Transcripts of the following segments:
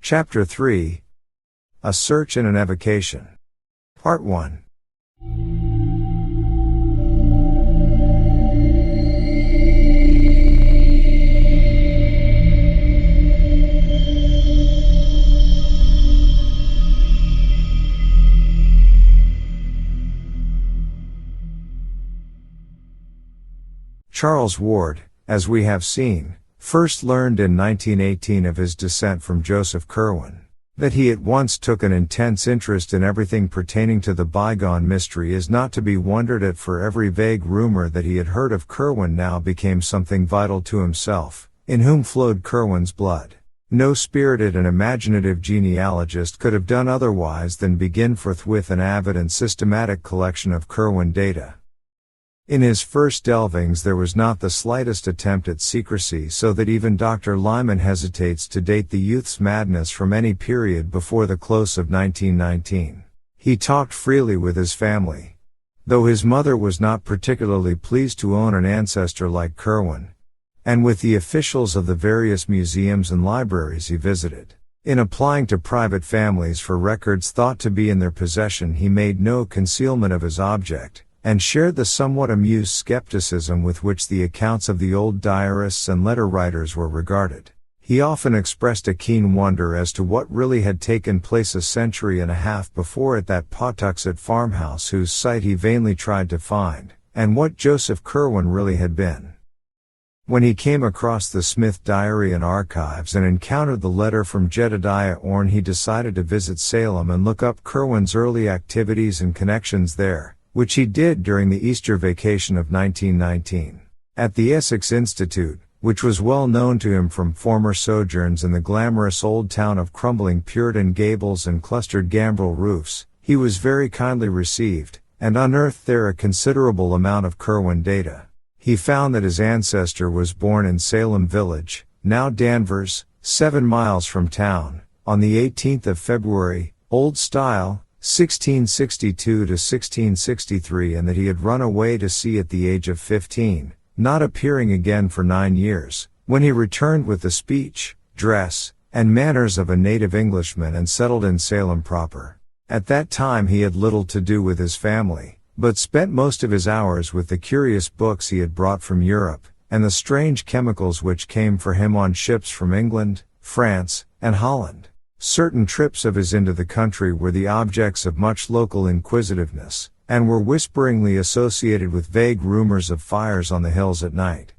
Chapter 3. A Search and an Evocation. Part 1. Charles Ward, as we have seen, first learned in 1918 of his descent from Joseph Curwen. That he at once took an intense interest in everything pertaining to the bygone mystery is not to be wondered at, for every vague rumor that he had heard of Curwen now became something vital to himself, in whom flowed Curwen's blood. No spirited and imaginative genealogist could have done otherwise than begin forthwith an avid and systematic collection of Curwen data. In his first delvings there was not the slightest attempt at secrecy, so that even Dr. Lyman hesitates to date the youth's madness from any period before the close of 1919. He talked freely with his family, though his mother was not particularly pleased to own an ancestor like Curwen, and with the officials of the various museums and libraries he visited. In applying to private families for records thought to be in their possession, he made no concealment of his object, and shared the somewhat amused skepticism with which the accounts of the old diarists and letter writers were regarded. He often expressed a keen wonder as to what really had taken place a century and a half before at that Pawtuxet farmhouse whose site he vainly tried to find, and what Joseph Curwen really had been. When he came across the Smith Diary and Archives and encountered the letter from Jedediah Orne, he decided to visit Salem and look up Curwen's early activities and connections there, which he did during the Easter vacation of 1919. At the Essex Institute, which was well known to him from former sojourns in the glamorous old town of crumbling Puritan gables and clustered gambrel roofs, he was very kindly received, and unearthed there a considerable amount of Curwen data. He found that his ancestor was born in Salem Village, now Danvers, 7 miles from town, on the 18th of February, Old Style, 1662 to 1663, and that he had run away to sea at the age of 15, not appearing again for 9 years, when he returned with the speech, dress, and manners of a native Englishman and settled in Salem proper. At that time he had little to do with his family, but spent most of his hours with the curious books he had brought from Europe, and the strange chemicals which came for him on ships from England, France, and Holland. Certain trips of his into the country were the objects of much local inquisitiveness, and were whisperingly associated with vague rumors of fires on the hills at night.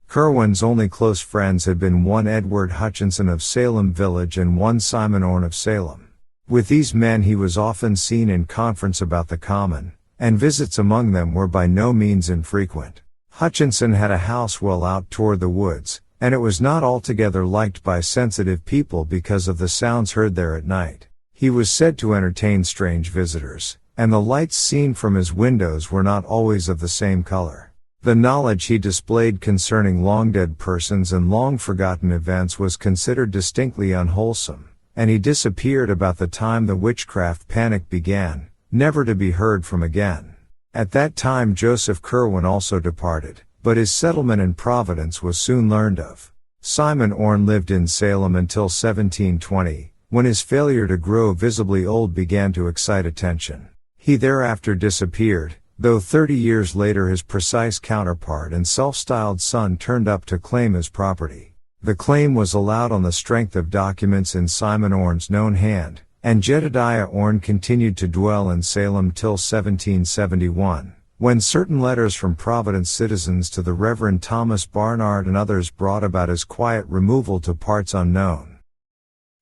Curwen's only close friends had been one Edward Hutchinson of Salem Village and one Simon Orne of Salem. With these men he was often seen in conference about the common, and visits among them were by no means infrequent. Hutchinson had a house well out toward the woods, and it was not altogether liked by sensitive people because of the sounds heard there at night. He was said to entertain strange visitors, and the lights seen from his windows were not always of the same color. The knowledge he displayed concerning long-dead persons and long-forgotten events was considered distinctly unwholesome, and he disappeared about the time the witchcraft panic began, never to be heard from again. At that time Joseph Curwen also departed, but his settlement in Providence was soon learned of. Simon Orne lived in Salem until 1720, when his failure to grow visibly old began to excite attention. He thereafter disappeared, though 30 years later his precise counterpart and self-styled son turned up to claim his property. The claim was allowed on the strength of documents in Simon Orne's known hand, and Jedediah Orne continued to dwell in Salem till 1771. When certain letters from Providence citizens to the Reverend Thomas Barnard and others brought about his quiet removal to parts unknown.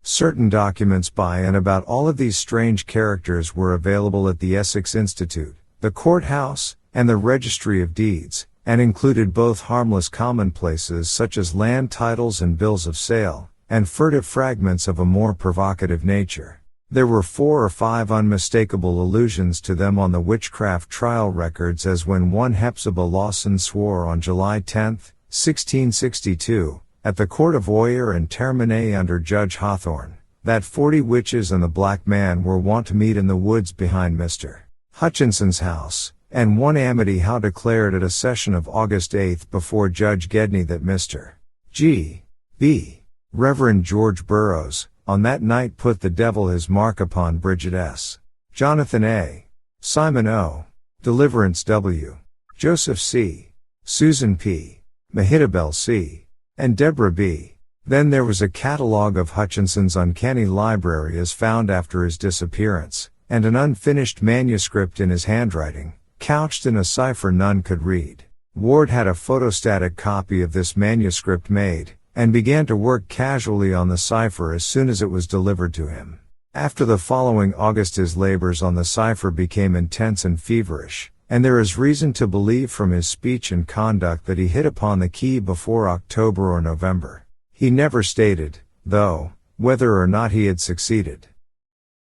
Certain documents by and about all of these strange characters were available at the Essex Institute, the courthouse, and the Registry of Deeds, and included both harmless commonplaces such as land titles and bills of sale, and furtive fragments of a more provocative nature. There were 4 or 5 unmistakable allusions to them on the witchcraft trial records, as when one Hepzibah Lawson swore on July 10, 1662, at the court of Oyer and Termine under Judge Hawthorne, that 40 witches and the black man were wont to meet in the woods behind Mr. Hutchinson's house, and one Amity Howe declared at a session of August 8 before Judge Gedney that Mr. G. B. Reverend George Burroughs, on that night put the devil his mark upon Bridget S., Jonathan A., Simon O., Deliverance W., Joseph C., Susan P., Mehitabel C., and Deborah B. Then there was a catalogue of Hutchinson's uncanny library as found after his disappearance, and an unfinished manuscript in his handwriting, couched in a cipher none could read. Ward had a photostatic copy of this manuscript made, and began to work casually on the cipher as soon as it was delivered to him. After the following August his labors on the cipher became intense and feverish, and there is reason to believe from his speech and conduct that he hit upon the key before October or November. He never stated, though, whether or not he had succeeded.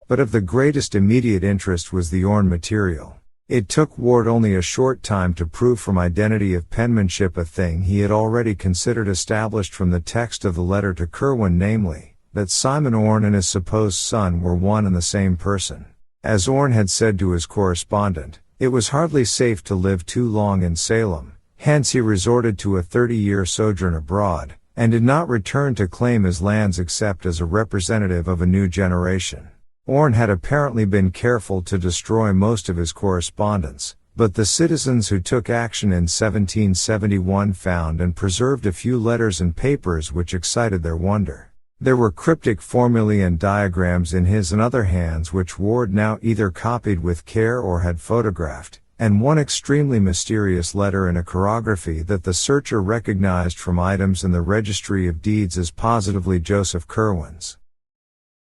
But of the greatest immediate interest was the Orne material. It took Ward only a short time to prove from identity of penmanship a thing he had already considered established from the text of the letter to Curwen, namely, that Simon Orne and his supposed son were one and the same person. As Orne had said to his correspondent, it was hardly safe to live too long in Salem, hence he resorted to a 30-year sojourn abroad, and did not return to claim his lands except as a representative of a new generation. Orne had apparently been careful to destroy most of his correspondence, but the citizens who took action in 1771 found and preserved a few letters and papers which excited their wonder. There were cryptic formulae and diagrams in his and other hands which Ward now either copied with care or had photographed, and one extremely mysterious letter in a chirography that the searcher recognized from items in the Registry of Deeds as positively Joseph Curwen's.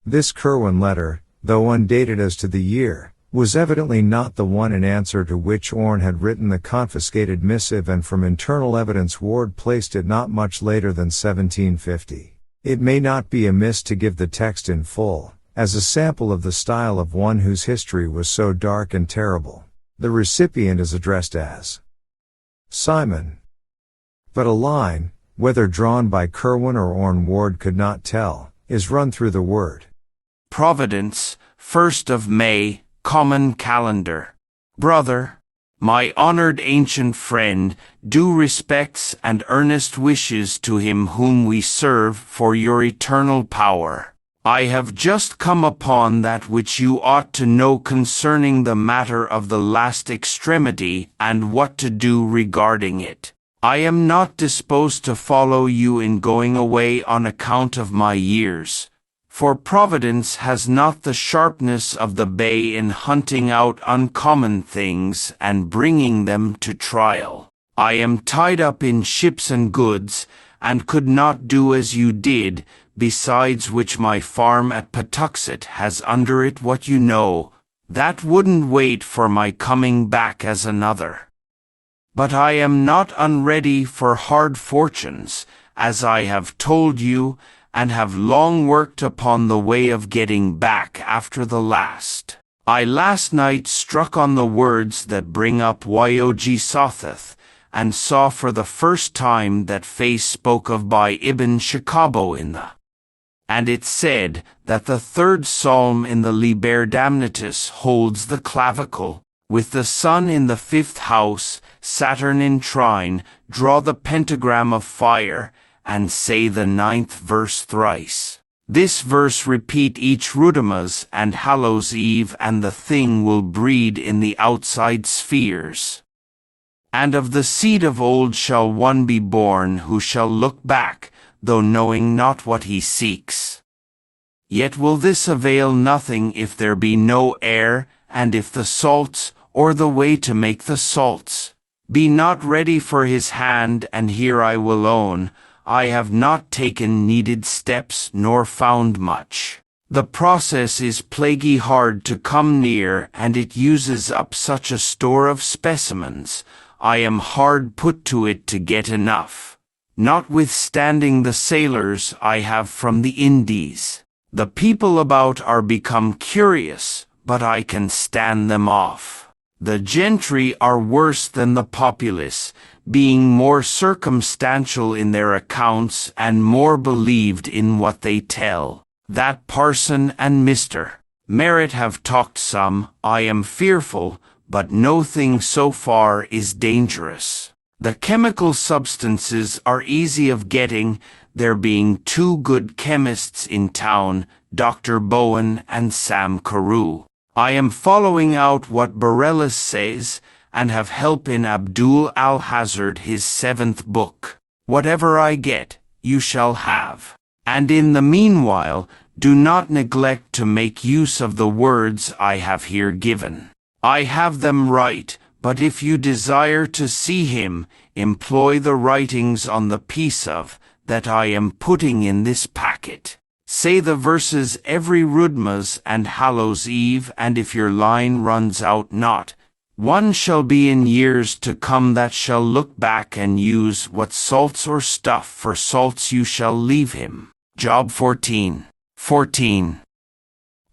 This Curwen letter, though undated as to the year, was evidently not the one in answer to which Orne had written the confiscated missive, and from internal evidence Ward placed it not much later than 1750. It may not be amiss to give the text in full, as a sample of the style of one whose history was so dark and terrible. The recipient is addressed as Simon. But a line, whether drawn by Curwen or Orne Ward could not tell, is run through the word. Providence, 1st of May, Common Calendar. Brother, my honored ancient friend, due respects and earnest wishes to him whom we serve for your eternal power. I have just come upon that which you ought to know concerning the matter of the last extremity and what to do regarding it. I am not disposed to follow you in going away on account of my years, for Providence has not the sharpness of the bay in hunting out uncommon things and bringing them to trial. I am tied up in ships and goods, and could not do as you did, besides which my farm at Patuxet has under it what you know, that wouldn't wait for my coming back as another. But I am not unready for hard fortunes, as I have told you, and have long worked upon the way of getting back after the last. I last night struck on the words that bring up Yog Sothoth, and saw for the first time that face spoke of by Ibn Shakabo in the. And it said that the third psalm in the Liber Damnatus holds the clavicle, with the sun in the 5th house, Saturn in trine, draw the pentagram of fire, and say the 9th verse thrice. This verse repeat each Rudamas and Hallows Eve, and the thing will breed in the outside spheres. And of the seed of old shall one be born who shall look back, though knowing not what he seeks. Yet will this avail nothing if there be no air, and if the salts, or the way to make the salts, be not ready for his hand. And here I will own, I have not taken needed steps nor found much. The process is plaguy hard to come near, and it uses up such a store of specimens, I am hard put to it to get enough. Notwithstanding the sailors I have from the Indies, the people about are become curious, but I can stand them off. The gentry are worse than the populace, being more circumstantial in their accounts and more believed in what they tell. That parson and Mr. Merritt have talked some, I am fearful, but no thing so far is dangerous. The chemical substances are easy of getting, there being 2 good chemists in town, Dr. Bowen and Sam Carew. I am following out what Borellus says, and have help in Abdul al-Hazard his 7th book. Whatever I get, you shall have. And in the meanwhile, do not neglect to make use of the words I have here given. I have them right, but if you desire to see him, employ the writings on the piece of that I am putting in this packet. Say the verses every Rudmas and Hallows Eve, and if your line runs out not, one shall be in years to come that shall look back and use what salts or stuff for salts you shall leave him. Job 14.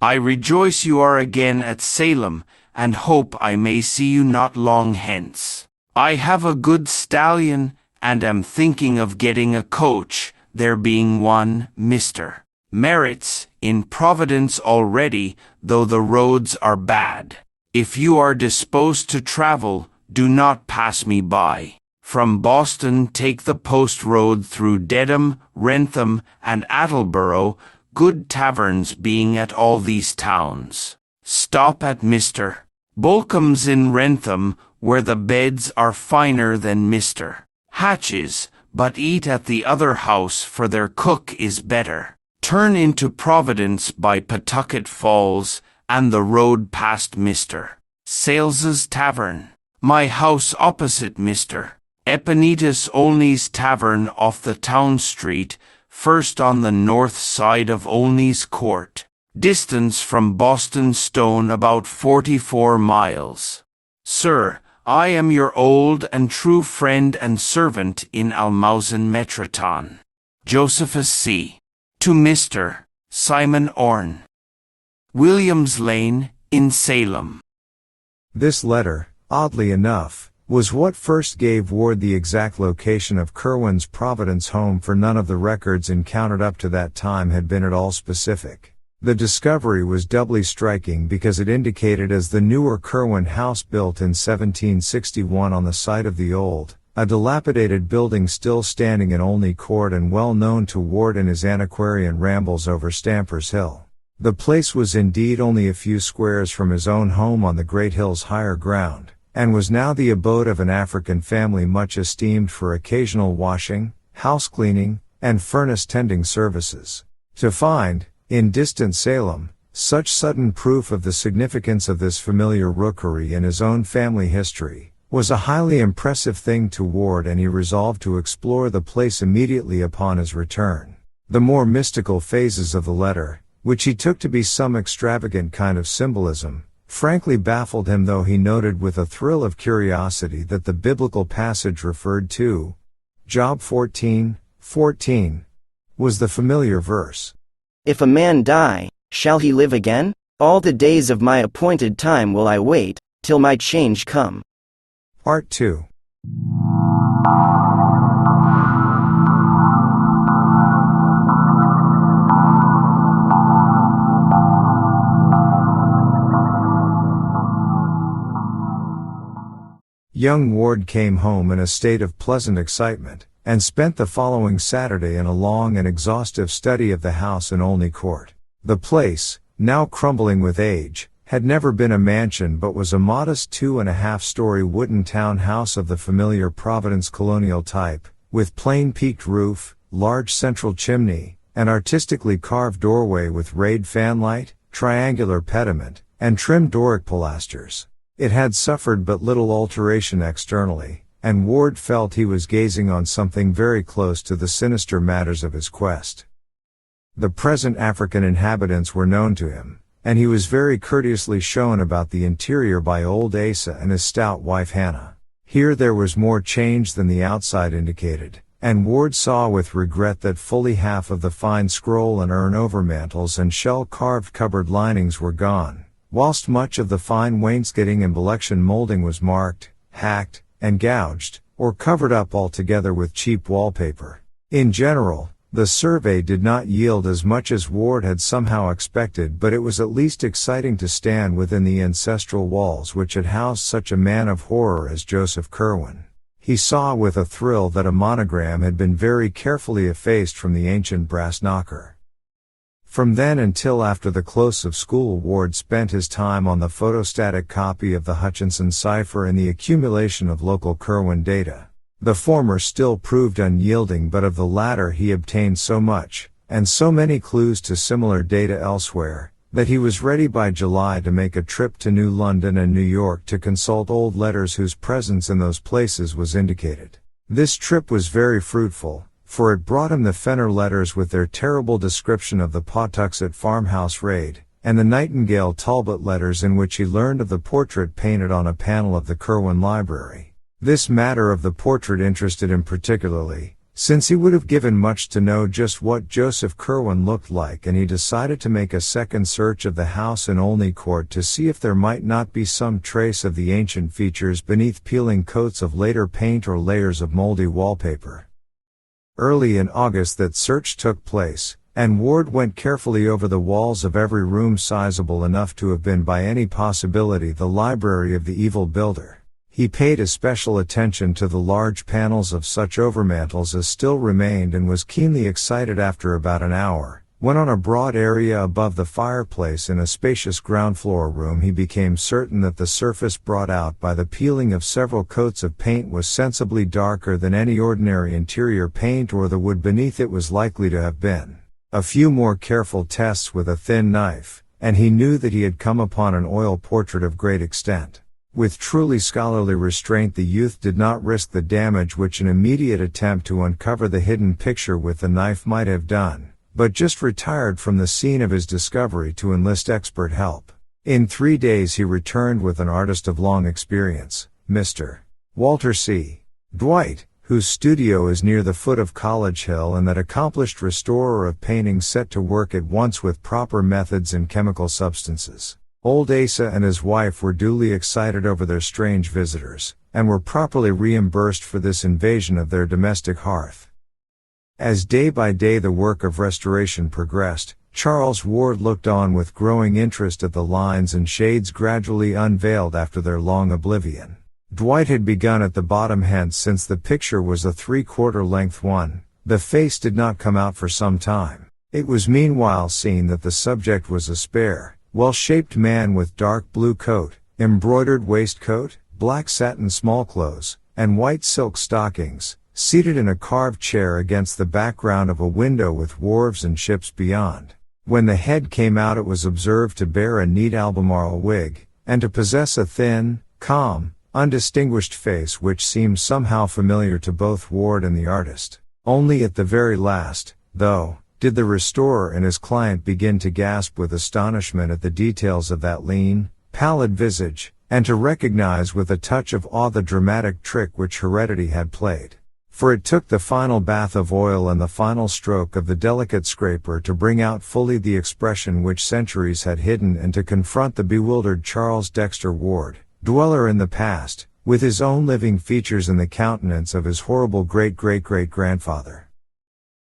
I rejoice you are again at Salem, and hope I may see you not long hence. I have a good stallion, and am thinking of getting a coach, there being one, Mr. Merritt's, in Providence already, though the roads are bad. If you are disposed to travel, do not pass me by. From Boston take the post road through Dedham, Wrentham, and Attleboro, good taverns being at all these towns. Stop at Mr. Bolcom's in Wrentham, where the beds are finer than Mr. Hatch's, but eat at the other house, for their cook is better. Turn into Providence by Pawtucket Falls, and the road past Mr. Sales's Tavern. My house opposite Mr. Epinetus Olney's Tavern off the town street, first on the north side of Olney's Court. Distance from Boston Stone about 44 miles. Sir, I am your old and true friend and servant in Almausen Metroton. Josephus C. To Mr. Simon Orne. Williams Lane, in Salem. This letter, oddly enough, was what first gave Ward the exact location of Kerwin's Providence home, for none of the records encountered up to that time had been at all specific. The discovery was doubly striking because it indicated as the newer Kerwin house built in 1761 on the site of the old, a dilapidated building still standing in Olney Court and well known to Ward in his antiquarian rambles over Stamper's Hill. The place was indeed only a few squares from his own home on the Great Hill's higher ground, and was now the abode of an African family much esteemed for occasional washing, house cleaning, and furnace tending services. To find, in distant Salem, such sudden proof of the significance of this familiar rookery in his own family history, was a highly impressive thing to Ward, and he resolved to explore the place immediately upon his return. The more mystical phases of the letter, which he took to be some extravagant kind of symbolism, frankly baffled him, though he noted with a thrill of curiosity that the biblical passage referred to, Job 14:14, was the familiar verse. If a man die, shall he live again? All the days of my appointed time will I wait, till my change come. Part 2. Young Ward came home in a state of pleasant excitement, and spent the following Saturday in a long and exhaustive study of the house in Olney Court. The place, now crumbling with age, had never been a mansion but was a modest 2.5-story wooden townhouse of the familiar Providence colonial type, with plain peaked roof, large central chimney, an artistically carved doorway with rayed fanlight, triangular pediment, and trimmed Doric pilasters. It had suffered but little alteration externally, and Ward felt he was gazing on something very close to the sinister matters of his quest. The present African inhabitants were known to him, and he was very courteously shown about the interior by old Asa and his stout wife Hannah. Here there was more change than the outside indicated, and Ward saw with regret that fully half of the fine scroll and urn overmantels and shell-carved cupboard linings were gone, whilst much of the fine wainscoting and Belection molding was marked, hacked, and gouged, or covered up altogether with cheap wallpaper. In general, the survey did not yield as much as Ward had somehow expected, but it was at least exciting to stand within the ancestral walls which had housed such a man of horror as Joseph Kerwin. He saw with a thrill that a monogram had been very carefully effaced from the ancient brass knocker. From then until after the close of school, Ward spent his time on the photostatic copy of the Hutchinson cipher and the accumulation of local Kerwin data. The former still proved unyielding, but of the latter he obtained so much, and so many clues to similar data elsewhere, that he was ready by July to make a trip to New London and New York to consult old letters whose presence in those places was indicated. This trip was very fruitful, for it brought him the Fenner letters with their terrible description of the Pawtuxet farmhouse raid, and the Nightingale Talbot letters in which he learned of the portrait painted on a panel of the Kerwin Library. This matter of the portrait interested him particularly, since he would have given much to know just what Joseph Kerwin looked like, and he decided to make a second search of the house in Olney Court to see if there might not be some trace of the ancient features beneath peeling coats of later paint or layers of moldy wallpaper. Early in August that search took place, and Ward went carefully over the walls of every room sizable enough to have been by any possibility the library of the evil builder. He paid especial attention to the large panels of such overmantels as still remained, and was keenly excited after about an hour, when on a broad area above the fireplace in a spacious ground floor room he became certain that the surface brought out by the peeling of several coats of paint was sensibly darker than any ordinary interior paint or the wood beneath it was likely to have been. A few more careful tests with a thin knife, and he knew that he had come upon an oil portrait of great extent. With truly scholarly restraint, the youth did not risk the damage which an immediate attempt to uncover the hidden picture with the knife might have done, but just retired from the scene of his discovery to enlist expert help. In 3 days he returned with an artist of long experience, Mr. Walter C. Dwight, whose studio is near the foot of College Hill, and that accomplished restorer of paintings set to work at once with proper methods and chemical substances. Old Asa and his wife were duly excited over their strange visitors, and were properly reimbursed for this invasion of their domestic hearth. As day by day the work of restoration progressed, Charles Ward looked on with growing interest at the lines and shades gradually unveiled after their long oblivion. Dwight had begun at the bottom, hence, since the picture was a 3/4 length one, the face did not come out for some time. It was meanwhile seen that the subject was a spare, well-shaped man with dark blue coat, embroidered waistcoat, black satin smallclothes, and white silk stockings, seated in a carved chair against the background of a window with wharves and ships beyond. When the head came out, it was observed to bear a neat Albemarle wig, and to possess a thin, calm, undistinguished face which seemed somehow familiar to both Ward and the artist. Only at the very last, though, did the restorer and his client begin to gasp with astonishment at the details of that lean, pallid visage, and to recognize with a touch of awe the dramatic trick which heredity had played. For it took the final bath of oil and the final stroke of the delicate scraper to bring out fully the expression which centuries had hidden, and to confront the bewildered Charles Dexter Ward, dweller in the past, with his own living features in the countenance of his horrible great-great-great-grandfather.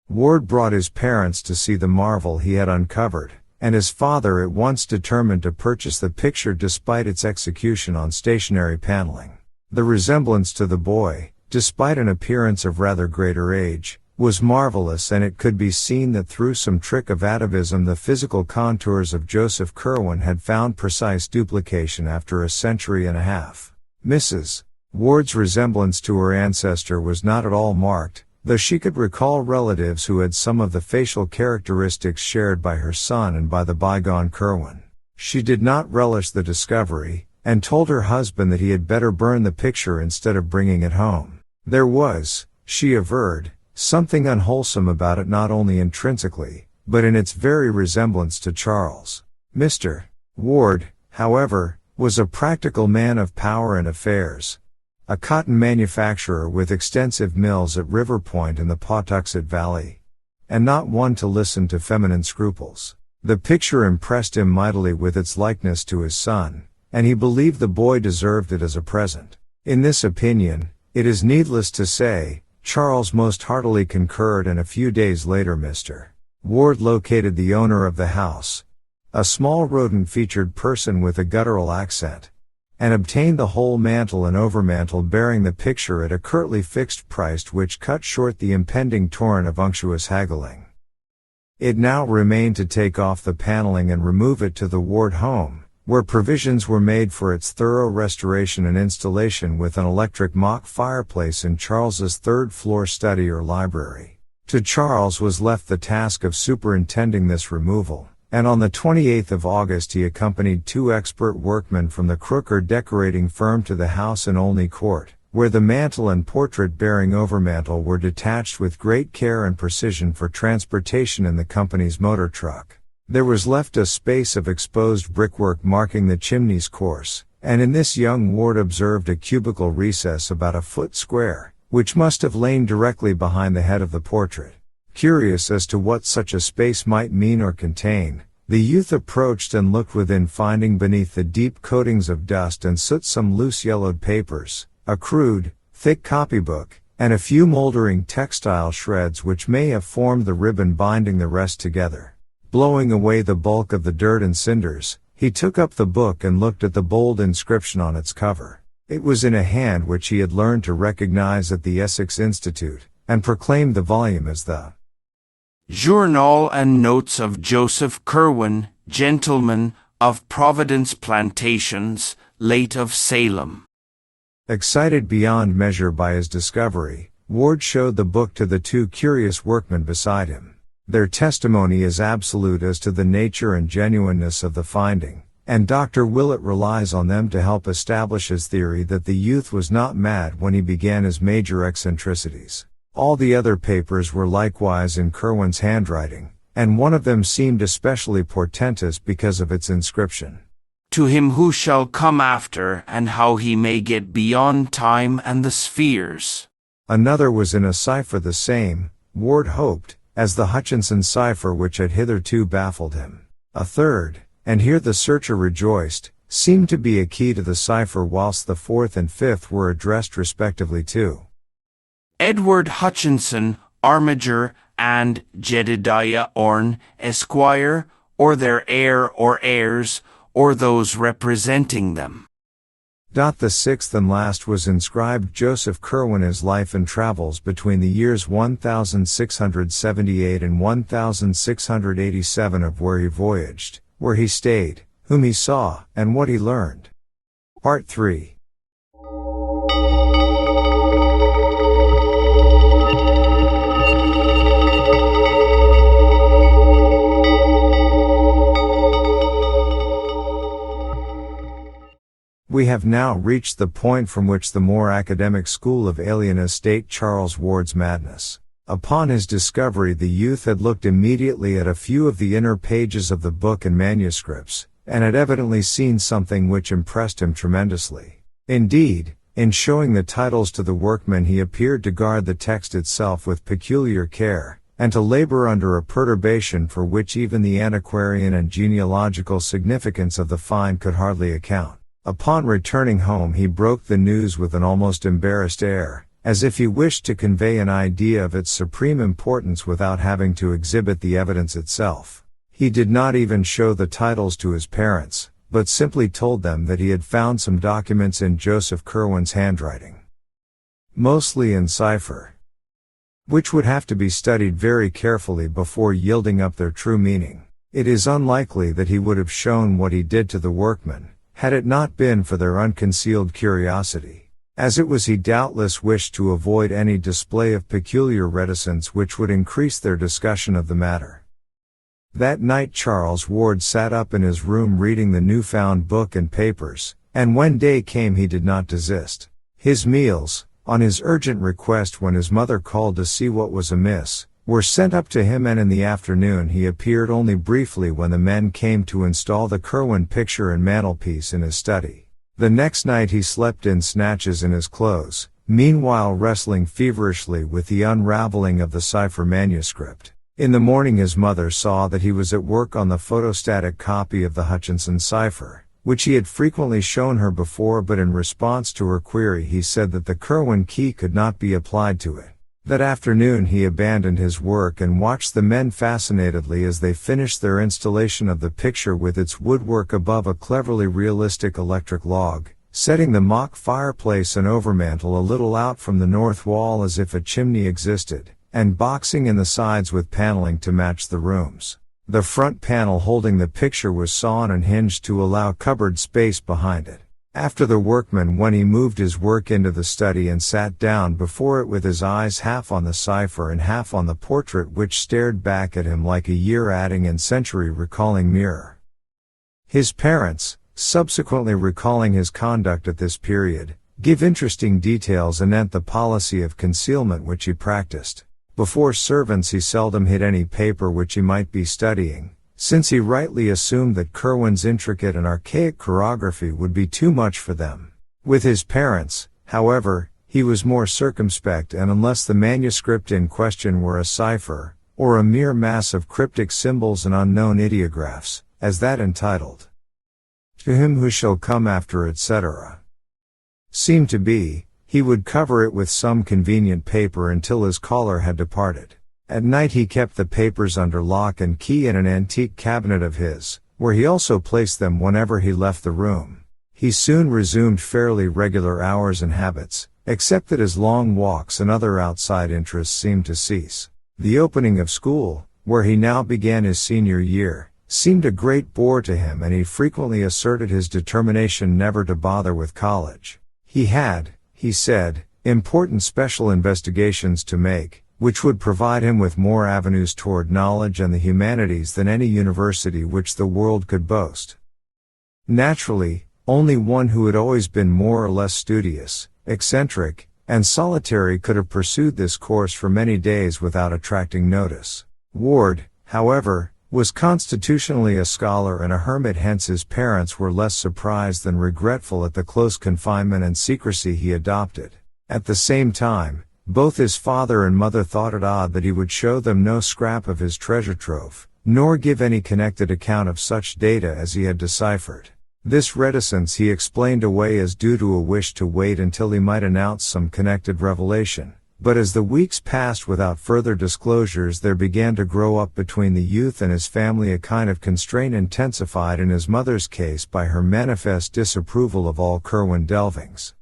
Ward brought his parents to see the marvel he had uncovered, and his father at once determined to purchase the picture despite its execution on stationary paneling. The resemblance to the boy, despite an appearance of rather greater age, was marvelous, and it could be seen that through some trick of atavism the physical contours of Joseph Kerwin had found precise duplication after a century and a half. Mrs. Ward's resemblance to her ancestor was not at all marked, though she could recall relatives who had some of the facial characteristics shared by her son and by the bygone Kerwin. She did not relish the discovery, and told her husband that he had better burn the picture instead of bringing it home. There was, she averred, something unwholesome about it, not only intrinsically, but in its very resemblance to Charles. Mr. Ward, however, was a practical man of power and affairs, a cotton manufacturer with extensive mills at River Point in the Pawtuxet Valley, and not one to listen to feminine scruples. The picture impressed him mightily with its likeness to his son, and he believed the boy deserved it as a present. In this opinion, it is needless to say, Charles most heartily concurred, and a few days later Mr. Ward located the owner of the house, a small rodent-featured person with a guttural accent, and obtained the whole mantle and overmantle bearing the picture at a curtly fixed price which cut short the impending torrent of unctuous haggling. It now remained to take off the paneling and remove it to the Ward home, where provisions were made for its thorough restoration and installation with an electric mock fireplace in Charles's third-floor study or library. To Charles was left the task of superintending this removal, and on the 28th of August he accompanied 2 expert workmen from the Crooker decorating firm to the house in Olney Court, where the mantel and portrait-bearing overmantel were detached with great care and precision for transportation in the company's motor truck. There was left a space of exposed brickwork marking the chimney's course, and in this young Ward observed a cubical recess about a foot square, which must have lain directly behind the head of the portrait. Curious as to what such a space might mean or contain, the youth approached and looked within, finding beneath the deep coatings of dust and soot some loose yellowed papers, a crude, thick copybook, and a few moldering textile shreds which may have formed the ribbon binding the rest together. Blowing away the bulk of the dirt and cinders, he took up the book and looked at the bold inscription on its cover. It was in a hand which he had learned to recognize at the Essex Institute, and proclaimed the volume as the Journal and Notes of Joseph Curwen, Gentleman of Providence Plantations, late of Salem. Excited beyond measure by his discovery, Ward showed the book to the 2 curious workmen beside him. Their testimony is absolute as to the nature and genuineness of the finding, and Dr. Willett relies on them to help establish his theory that the youth was not mad when he began his major eccentricities. All the other papers were likewise in Curwen's handwriting, and one of them seemed especially portentous because of its inscription. To him who shall come after, and how he may get beyond time and the spheres. Another was in a cipher the same, Ward hoped, as the Hutchinson cipher which had hitherto baffled him. A third, and here the searcher rejoiced, seemed to be a key to the cipher, whilst the 4th and 5th were addressed respectively to Edward Hutchinson, Armiger, and Jedediah Orne, Esquire, or their heir or heirs, or those representing them. The 6th and last was inscribed Joseph Curwen, his life and travels between the years 1678 and 1687, of where he voyaged, where he stayed, whom he saw, and what he learned. Part 3. We have now reached the point from which the more academic school of alienists date Charles Ward's madness. Upon his discovery, the youth had looked immediately at a few of the inner pages of the book and manuscripts, and had evidently seen something which impressed him tremendously. Indeed, in showing the titles to the workmen, he appeared to guard the text itself with peculiar care, and to labor under a perturbation for which even the antiquarian and genealogical significance of the find could hardly account. Upon returning home he broke the news with an almost embarrassed air, as if he wished to convey an idea of its supreme importance without having to exhibit the evidence itself. He did not even show the titles to his parents, but simply told them that he had found some documents in Joseph Curwen's handwriting, mostly in cipher, which would have to be studied very carefully before yielding up their true meaning. It is unlikely that he would have shown what he did to the workmen, had it not been for their unconcealed curiosity. As it was, he doubtless wished to avoid any display of peculiar reticence which would increase their discussion of the matter. That night Charles Ward sat up in his room reading the newfound book and papers, and when day came he did not desist. His meals, on his urgent request when his mother called to see what was amiss, were sent up to him, and in the afternoon he appeared only briefly when the men came to install the Curwen picture and mantelpiece in his study. The next night he slept in snatches in his clothes, meanwhile wrestling feverishly with the unraveling of the cipher manuscript. In the morning his mother saw that he was at work on the photostatic copy of the Hutchinson cipher, which he had frequently shown her before, but in response to her query he said that the Curwen key could not be applied to it. That afternoon he abandoned his work and watched the men fascinatedly as they finished their installation of the picture with its woodwork above a cleverly realistic electric log, setting the mock fireplace and overmantel a little out from the north wall as if a chimney existed, and boxing in the sides with paneling to match the rooms. The front panel holding the picture was sawn and hinged to allow cupboard space behind it. After the workman, when he moved his work into the study and sat down before it with his eyes half on the cipher and half on the portrait which stared back at him like a year-adding and century-recalling mirror. His parents, subsequently recalling his conduct at this period, give interesting details anent the policy of concealment which he practiced. Before servants he seldom hid any paper which he might be studying, since he rightly assumed that Curwen's intricate and archaic chirography would be too much for them. With his parents, however, he was more circumspect, and unless the manuscript in question were a cipher, or a mere mass of cryptic symbols and unknown ideographs, as that entitled, "To him who shall come after," etc., seemed to be, he would cover it with some convenient paper until his caller had departed. At night he kept the papers under lock and key in an antique cabinet of his, where he also placed them whenever he left the room. He soon resumed fairly regular hours and habits, except that his long walks and other outside interests seemed to cease. The opening of school, where he now began his senior year, seemed a great bore to him, and he frequently asserted his determination never to bother with college. He had, he said, important special investigations to make, which would provide him with more avenues toward knowledge and the humanities than any university which the world could boast. Naturally, only one who had always been more or less studious, eccentric, and solitary could have pursued this course for many days without attracting notice. Ward, however, was constitutionally a scholar and a hermit, hence his parents were less surprised than regretful at the close confinement and secrecy he adopted. At the same time, both his father and mother thought it odd that he would show them no scrap of his treasure trove, nor give any connected account of such data as he had deciphered. This reticence he explained away as due to a wish to wait until he might announce some connected revelation. But as the weeks passed without further disclosures, there began to grow up between the youth and his family a kind of constraint, intensified in his mother's case by her manifest disapproval of all Curwen delvings.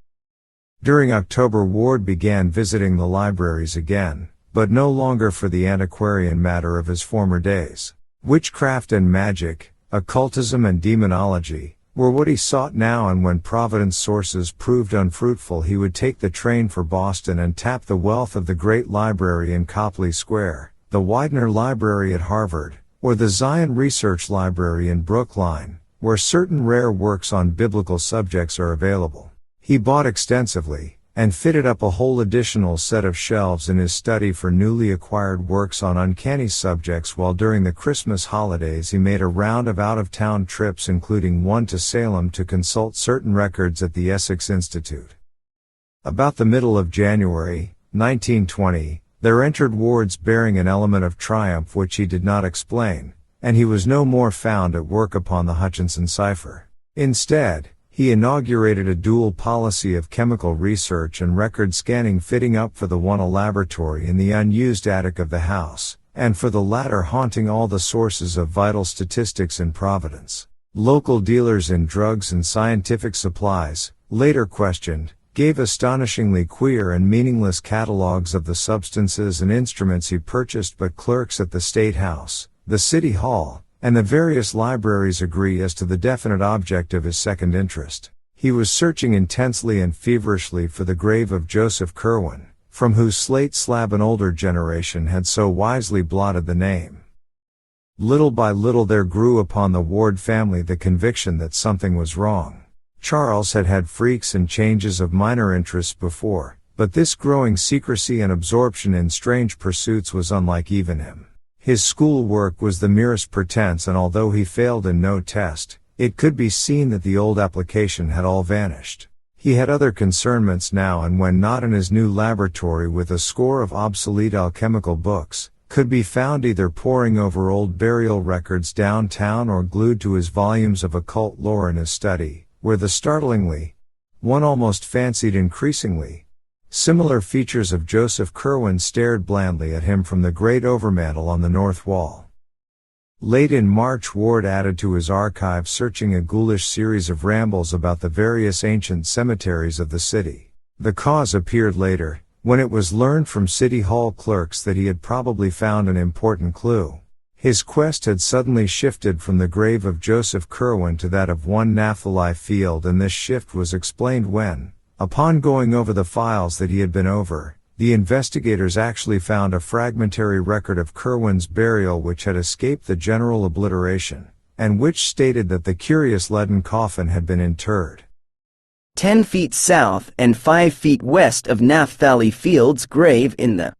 During October, Ward began visiting the libraries again, but no longer for the antiquarian matter of his former days. Witchcraft and magic, occultism and demonology, were what he sought now, and when Providence sources proved unfruitful, he would take the train for Boston and tap the wealth of the Great Library in Copley Square, the Widener Library at Harvard, or the Zion Research Library in Brookline, where certain rare works on biblical subjects are available. He bought extensively, and fitted up a whole additional set of shelves in his study for newly acquired works on uncanny subjects, while during the Christmas holidays he made a round of out-of-town trips, including one to Salem to consult certain records at the Essex Institute. About the middle of January, 1920, there entered Ward's bearing an element of triumph which he did not explain, and he was no more found at work upon the Hutchinson cipher. Instead, he inaugurated a dual policy of chemical research and record scanning, fitting up for the one a laboratory in the unused attic of the house, and for the latter haunting all the sources of vital statistics in Providence. Local dealers in drugs and scientific supplies, later questioned, gave astonishingly queer and meaningless catalogues of the substances and instruments he purchased, but clerks at the State House, the City Hall, and the various libraries agree as to the definite object of his second interest. He was searching intensely and feverishly for the grave of Joseph Curwen, from whose slate slab an older generation had so wisely blotted the name. Little by little there grew upon the Ward family the conviction that something was wrong. Charles had had freaks and changes of minor interests before, but this growing secrecy and absorption in strange pursuits was unlike even him. His school work was the merest pretense, and although he failed in no test, it could be seen that the old application had all vanished. He had other concernments now, and when not in his new laboratory with a score of obsolete alchemical books, could be found either poring over old burial records downtown or glued to his volumes of occult lore in his study, where the startlingly, one almost fancied increasingly, similar features of Joseph Curwen stared blandly at him from the great overmantel on the north wall. Late in March, Ward added to his archive, searching a ghoulish series of rambles about the various ancient cemeteries of the city. The cause appeared later, when it was learned from City Hall clerks that he had probably found an important clue. His quest had suddenly shifted from the grave of Joseph Curwen to that of one Naphtali Field, and this shift was explained when, upon going over the files that he had been over, the investigators actually found a fragmentary record of Curwen's burial which had escaped the general obliteration, and which stated that the curious leaden coffin had been interred 10 feet south and 5 feet west of Naphtali Field's grave in the.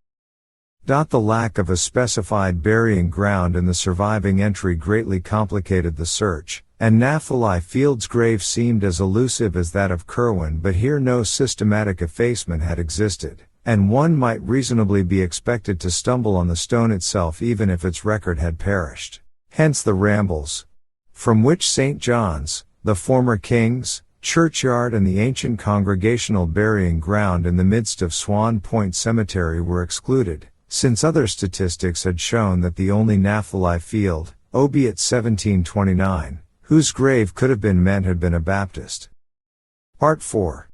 The lack of a specified burying ground in the surviving entry greatly complicated the search, and Naphtali Field's grave seemed as elusive as that of Curwen, but here no systematic effacement had existed, and one might reasonably be expected to stumble on the stone itself even if its record had perished. Hence the rambles, from which St. John's, the former King's churchyard and the ancient congregational burying ground in the midst of Swan Point Cemetery were excluded, since other statistics had shown that the only Naphtali Field, albeit 1729, whose grave could have been meant had been a Baptist. Part 4.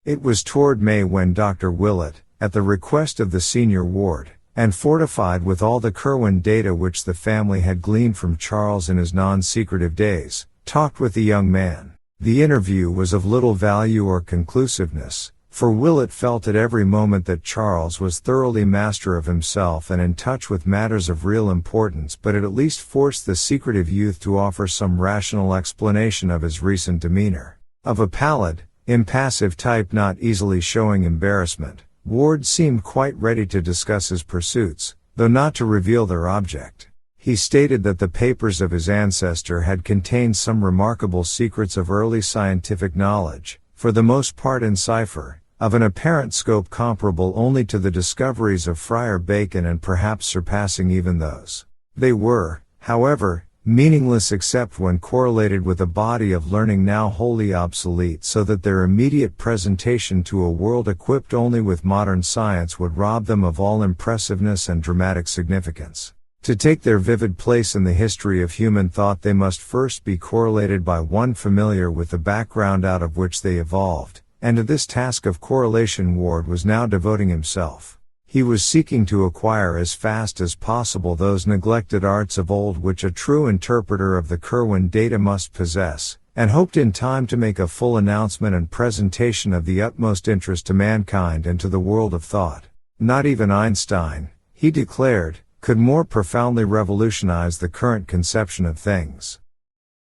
It was toward May when Dr. Willett, at the request of the senior ward, and fortified with all the Curwen data which the family had gleaned from Charles in his non-secretive days, talked with the young man. The interview was of little value or conclusiveness, for Willett felt at every moment that Charles was thoroughly master of himself and in touch with matters of real importance, but it at least forced the secretive youth to offer some rational explanation of his recent demeanor. Of a pallid, impassive type not easily showing embarrassment, Ward seemed quite ready to discuss his pursuits, though not to reveal their object. He stated that the papers of his ancestor had contained some remarkable secrets of early scientific knowledge, for the most part in cipher, of an apparent scope comparable only to the discoveries of Friar Bacon and perhaps surpassing even those. They were, however, meaningless except when correlated with a body of learning now wholly obsolete, so that their immediate presentation to a world equipped only with modern science would rob them of all impressiveness and dramatic significance. To take their vivid place in the history of human thought, they must first be correlated by one familiar with the background out of which they evolved, and to this task of correlation Ward was now devoting himself. He was seeking to acquire as fast as possible those neglected arts of old which a true interpreter of the Curwen data must possess, and hoped in time to make a full announcement and presentation of the utmost interest to mankind and to the world of thought. Not even Einstein, he declared, could more profoundly revolutionize the current conception of things.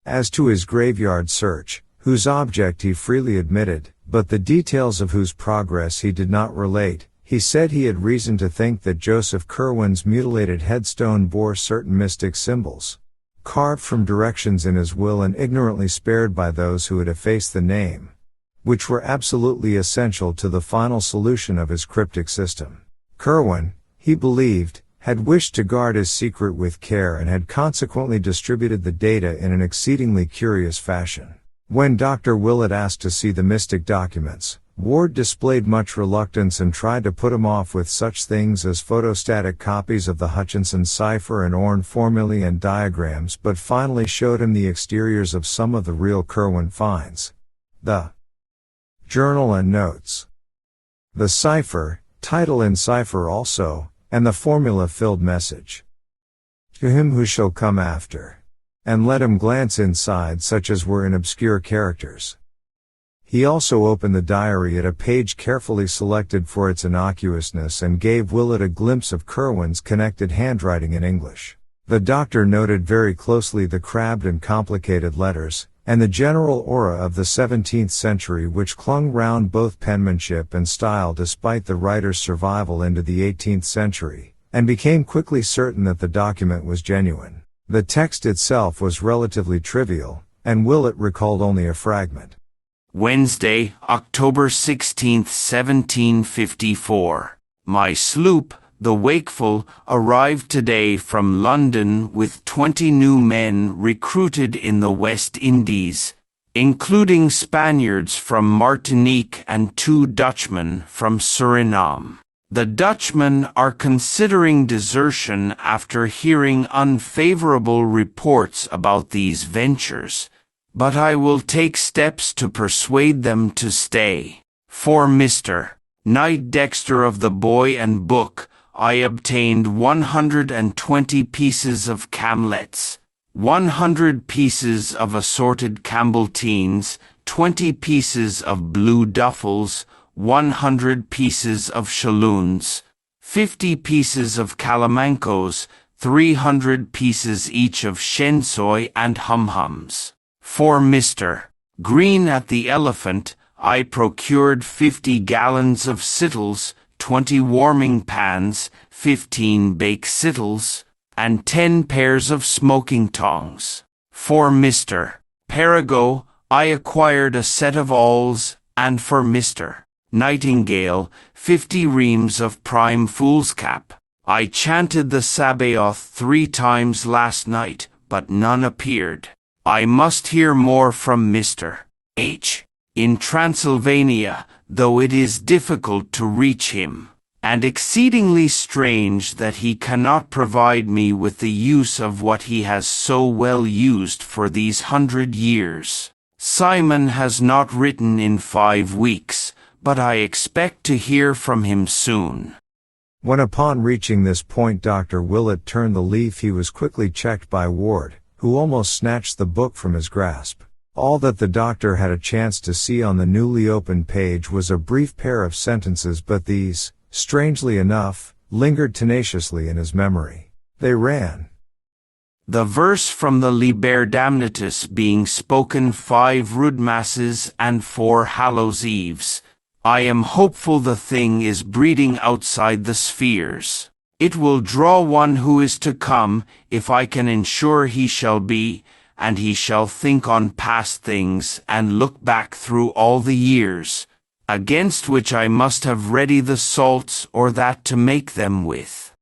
As to his graveyard search, whose object he freely admitted, but the details of whose progress he did not relate, he said he had reason to think that Joseph Curwen's mutilated headstone bore certain mystic symbols, carved from directions in his will and ignorantly spared by those who had effaced the name, which were absolutely essential to the final solution of his cryptic system. Curwen, he believed, had wished to guard his secret with care and had consequently distributed the data in an exceedingly curious fashion. When Dr. Willett asked to see the mystic documents, Ward displayed much reluctance and tried to put him off with such things as photostatic copies of the Hutchinson cipher and Orne formulae and diagrams, but finally showed him the exteriors of some of the real Curwen finds. The journal and notes, the cipher, title in cipher also, and the formula-filled message. To him who shall come after. And let him glance inside such as were in obscure characters. He also opened the diary at a page carefully selected for its innocuousness and gave Willett a glimpse of Curwen's connected handwriting in English. The doctor noted very closely the crabbed and complicated letters, and the general aura of the 17th century which clung round both penmanship and style despite the writer's survival into the 18th century, and became quickly certain that the document was genuine. The text itself was relatively trivial, and Willett recalled only a fragment. Wednesday, October 16, 1754. My sloop, the Wakeful, arrived today from London with 20 new men recruited in the West Indies, including Spaniards from Martinique and 2 Dutchmen from Suriname. The Dutchmen are considering desertion after hearing unfavorable reports about these ventures, but I will take steps to persuade them to stay. For Mr. Knight Dexter of the Boy and Book, I obtained 120 pieces of camlets, 100 pieces of assorted Campbelltines, 20 pieces of blue duffels, 100 pieces of shalloons, 50 pieces of calamancos, 300 pieces each of shensoy and hum-hums. For Mr. Green at the Elephant, I procured 50 gallons of sittles, 20 warming pans, 15 bake sittles, and 10 pairs of smoking tongs. For Mr. Perigot, I acquired a set of awls, and for Mr. Nightingale, 50 reams of prime foolscap. I chanted the Sabaoth 3 times last night, but none appeared. I must hear more from Mr. H. in Transylvania, though it is difficult to reach him, and exceedingly strange that he cannot provide me with the use of what he has so well used for these 100 years. Simon has not written in 5 weeks, but I expect to hear from him soon. When upon reaching this point Dr. Willett turned the leaf, he was quickly checked by Ward, who almost snatched the book from his grasp. All that the doctor had a chance to see on the newly opened page was a brief pair of sentences, but these, strangely enough, lingered tenaciously in his memory. They ran: The verse from the Liber Damnatus being spoken 5 rood masses and 4 Hallows Eves. I am hopeful the thing is breeding outside the spheres. It will draw one who is to come, if I can ensure he shall be, and he shall think on past things and look back through all the years, against which I must have ready the salts or that to make them with.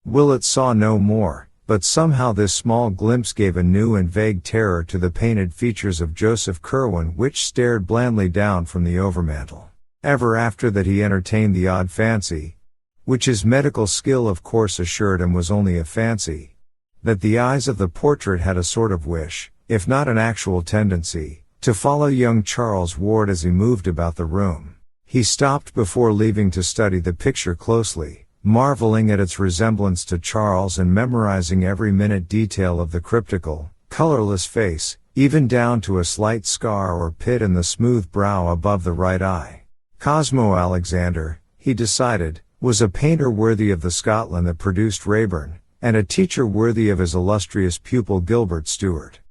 Willett saw no more, but somehow this small glimpse gave a new and vague terror to the painted features of Joseph Curwen, which stared blandly down from the overmantel. Ever after that he entertained the odd fancy, which his medical skill of course assured him was only a fancy, that the eyes of the portrait had a sort of wish, if not an actual tendency, to follow young Charles Ward as he moved about the room. He stopped before leaving to study the picture closely, marveling at its resemblance to Charles and memorizing every minute detail of the cryptical, colorless face, even down to a slight scar or pit in the smooth brow above the right eye. Cosmo Alexander, he decided, was a painter worthy of the Scotland that produced Raeburn, and a teacher worthy of his illustrious pupil Gilbert Stuart.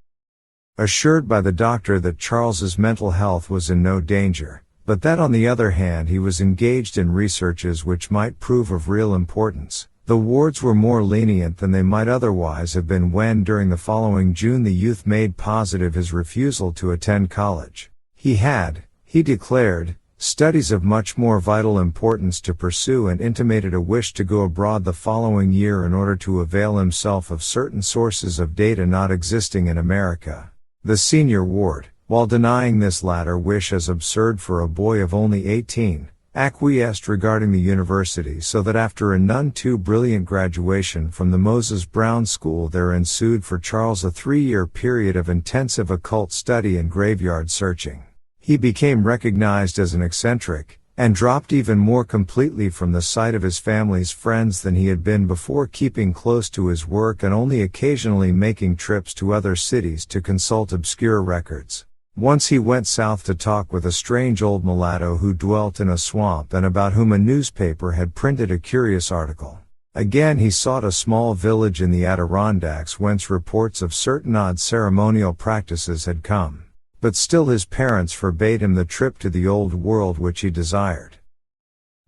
Assured by the doctor that Charles's mental health was in no danger, but that on the other hand he was engaged in researches which might prove of real importance, the Wards were more lenient than they might otherwise have been when during the following June the youth made positive his refusal to attend college. He had, he declared, studies of much more vital importance to pursue, and intimated a wish to go abroad the following year in order to avail himself of certain sources of data not existing in America. The senior Ward, while denying this latter wish as absurd for a boy of only 18, acquiesced regarding the university, so that after a none too brilliant graduation from the Moses Brown School there ensued for Charles a 3-year period of intensive occult study and graveyard searching. He became recognized as an eccentric, and dropped even more completely from the sight of his family's friends than he had been before, keeping close to his work and only occasionally making trips to other cities to consult obscure records. Once he went south to talk with a strange old mulatto who dwelt in a swamp and about whom a newspaper had printed a curious article. Again he sought a small village in the Adirondacks whence reports of certain odd ceremonial practices had come. But still his parents forbade him the trip to the old world which he desired.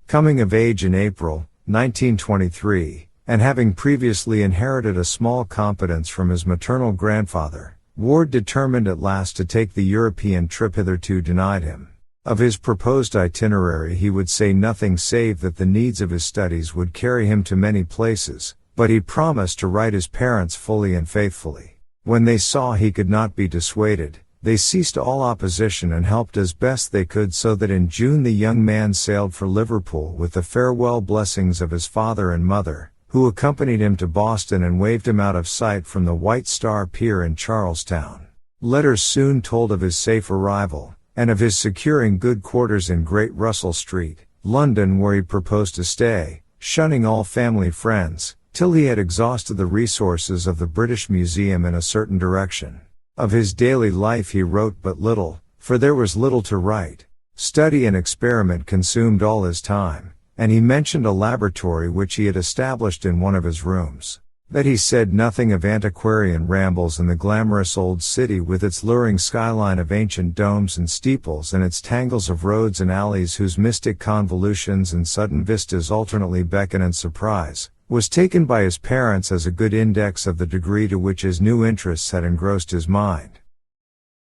Coming of age in April, 1923, and having previously inherited a small competence from his maternal grandfather, Ward determined at last to take the European trip hitherto denied him. Of his proposed itinerary he would say nothing save that the needs of his studies would carry him to many places, but he promised to write his parents fully and faithfully. When they saw he could not be dissuaded, They ceased all opposition and helped as best they could, so that in June the young man sailed for Liverpool with the farewell blessings of his father and mother, who accompanied him to Boston and waved him out of sight from the White Star Pier in Charlestown. Letters soon told of his safe arrival, and of his securing good quarters in Great Russell Street, London, where he proposed to stay, shunning all family friends, till he had exhausted the resources of the British Museum in a certain direction. Of his daily life he wrote but little, for there was little to write. Study and experiment consumed all his time, and he mentioned a laboratory which he had established in one of his rooms. That he said nothing of antiquarian rambles in the glamorous old city with its luring skyline of ancient domes and steeples and its tangles of roads and alleys whose mystic convolutions and sudden vistas alternately beckon and surprise, was taken by his parents as a good index of the degree to which his new interests had engrossed his mind.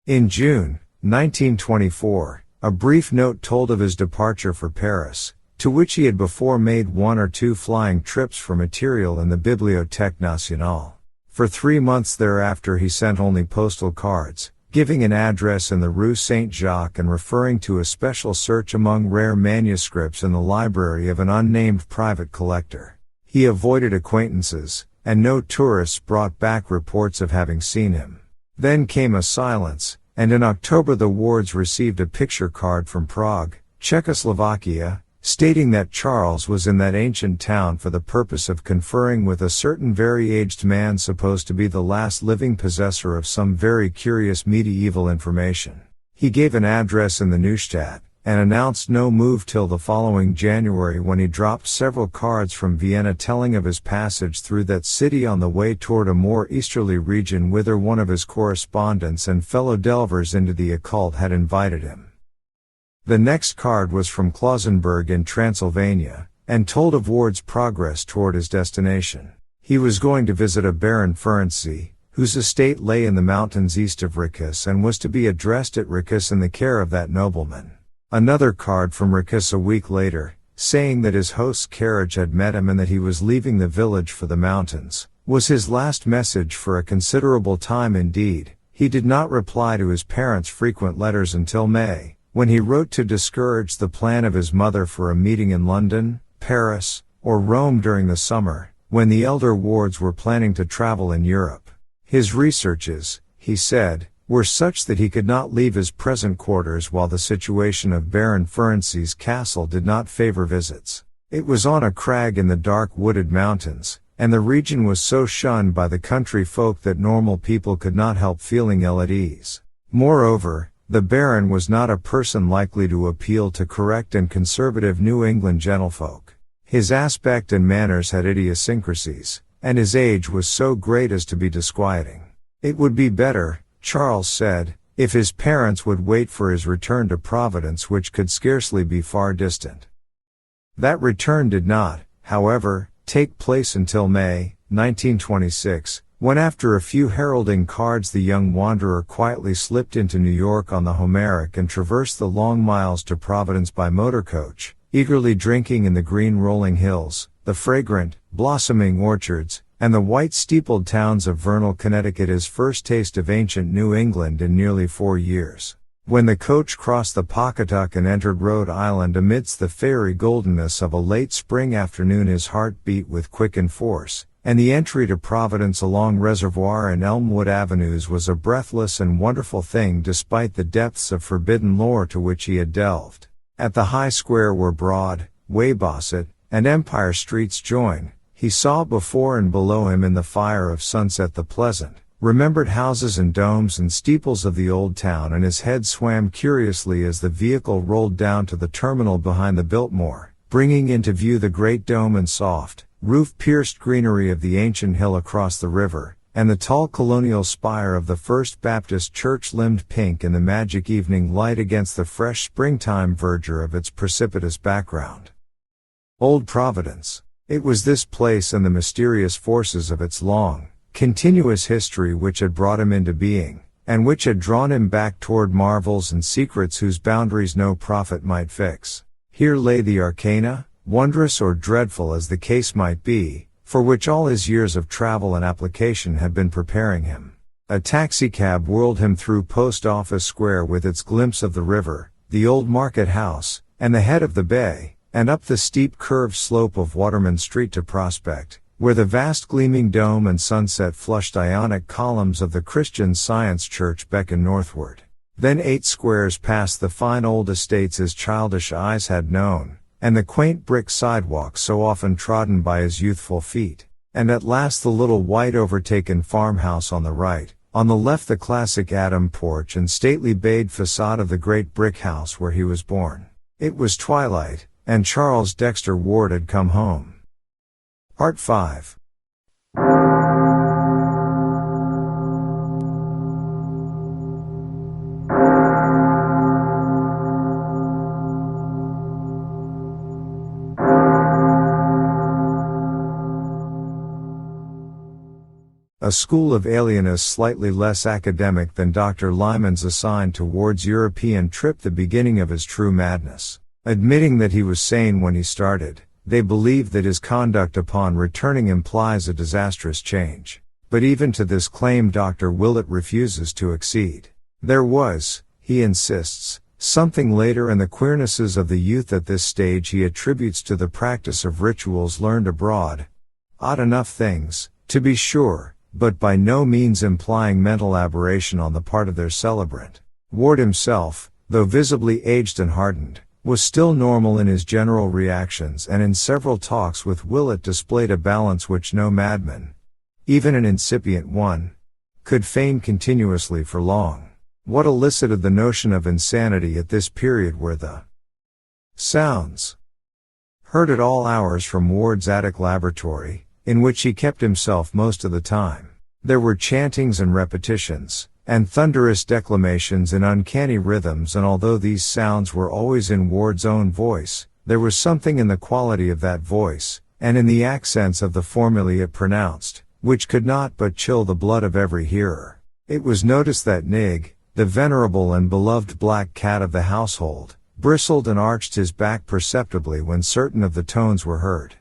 In June 1924, a brief note told of his departure for Paris, to which he had before made 1 or 2 flying trips for material in the Bibliothèque Nationale. For 3 months thereafter he sent only postal cards, giving an address in the Rue Saint-Jacques and referring to a special search among rare manuscripts in the library of an unnamed private collector. He avoided acquaintances, and no tourists brought back reports of having seen him. Then came a silence, and in October the Wards received a picture card from Prague, Czechoslovakia, stating that Charles was in that ancient town for the purpose of conferring with a certain very aged man supposed to be the last living possessor of some very curious medieval information. He gave an address in the Neustadt, and announced no move till the following January, when he dropped several cards from Vienna telling of his passage through that city on the way toward a more easterly region whither one of his correspondents and fellow delvers into the occult had invited him. The next card was from Klausenburg in Transylvania, and told of Ward's progress toward his destination. He was going to visit a Baron Ferenczi, whose estate lay in the mountains east of Ricus and was to be addressed at Ricus in the care of that nobleman. Another card from Ricus a week later, saying that his host's carriage had met him and that he was leaving the village for the mountains, was his last message for a considerable time indeed. He did not reply to his parents' frequent letters until May, when he wrote to discourage the plan of his mother for a meeting in London, Paris, or Rome during the summer, when the elder Wards were planning to travel in Europe. His researches, he said, were such that he could not leave his present quarters while the situation of Baron Ferenczi's castle did not favor visits. It was on a crag in the dark wooded mountains, and the region was so shunned by the country folk that normal people could not help feeling ill at ease. Moreover, the Baron was not a person likely to appeal to correct and conservative New England gentlefolk. His aspect and manners had idiosyncrasies, and his age was so great as to be disquieting. It would be better, Charles said, if his parents would wait for his return to Providence, which could scarcely be far distant. That return did not, however, take place until May 1926, when after a few heralding cards the young wanderer quietly slipped into New York on the Homeric and traversed the long miles to Providence by motor coach, eagerly drinking in the green rolling hills, the fragrant, blossoming orchards, and the white-steepled towns of Vernal, Connecticut, his first taste of ancient New England in nearly 4 years. When the coach crossed the Pawcatuck and entered Rhode Island amidst the fairy goldenness of a late spring afternoon, his heart beat with quickened force, and the entry to Providence along Reservoir and Elmwood avenues was a breathless and wonderful thing despite the depths of forbidden lore to which he had delved. At the high square where Broad, Weybosset, and Empire Streets join, he saw before and below him in the fire of sunset the pleasant, remembered houses and domes and steeples of the old town, and his head swam curiously as the vehicle rolled down to the terminal behind the Biltmore, bringing into view the great dome and soft, roof-pierced greenery of the ancient hill across the river, and the tall colonial spire of the First Baptist Church limned pink in the magic evening light against the fresh springtime verdure of its precipitous background. Old Providence. It was this place and the mysterious forces of its long, continuous history which had brought him into being, and which had drawn him back toward marvels and secrets whose boundaries no prophet might fix. Here lay the arcana, wondrous or dreadful as the case might be, for which all his years of travel and application had been preparing him. A taxicab whirled him through Post Office Square with its glimpse of the river, the old market house, and the head of the bay, and up the steep curved slope of Waterman Street to Prospect, where the vast gleaming dome and sunset-flushed Ionic columns of the Christian Science Church beckon northward. Then 8 squares past the fine old estates his childish eyes had known, and the quaint brick sidewalks so often trodden by his youthful feet, and at last the little white overtaken farmhouse on the right, on the left the classic Adam porch and stately bayed facade of the great brick house where he was born. It was twilight, and Charles Dexter Ward had come home. Part 5. A school of alienists slightly less academic than Dr. Lyman's assigned to Ward's European trip the beginning of his true madness. Admitting that he was sane when he started, they believed that his conduct upon returning implies a disastrous change. But even to this claim Dr. Willett refuses to accede. There was, he insists, something later in the queernesses of the youth at this stage he attributes to the practice of rituals learned abroad. Odd enough things, to be sure, but by no means implying mental aberration on the part of their celebrant. Ward himself, though visibly aged and hardened, was still normal in his general reactions and in several talks with Willett displayed a balance which no madman, even an incipient one, could feign continuously for long. What elicited the notion of insanity at this period were the sounds heard at all hours from Ward's attic laboratory, in which he kept himself most of the time. There were chantings and repetitions, and thunderous declamations in uncanny rhythms, and although these sounds were always in Ward's own voice, there was something in the quality of that voice, and in the accents of the formulae it pronounced, which could not but chill the blood of every hearer. It was noticed that Nig, the venerable and beloved black cat of the household, bristled and arched his back perceptibly when certain of the tones were heard.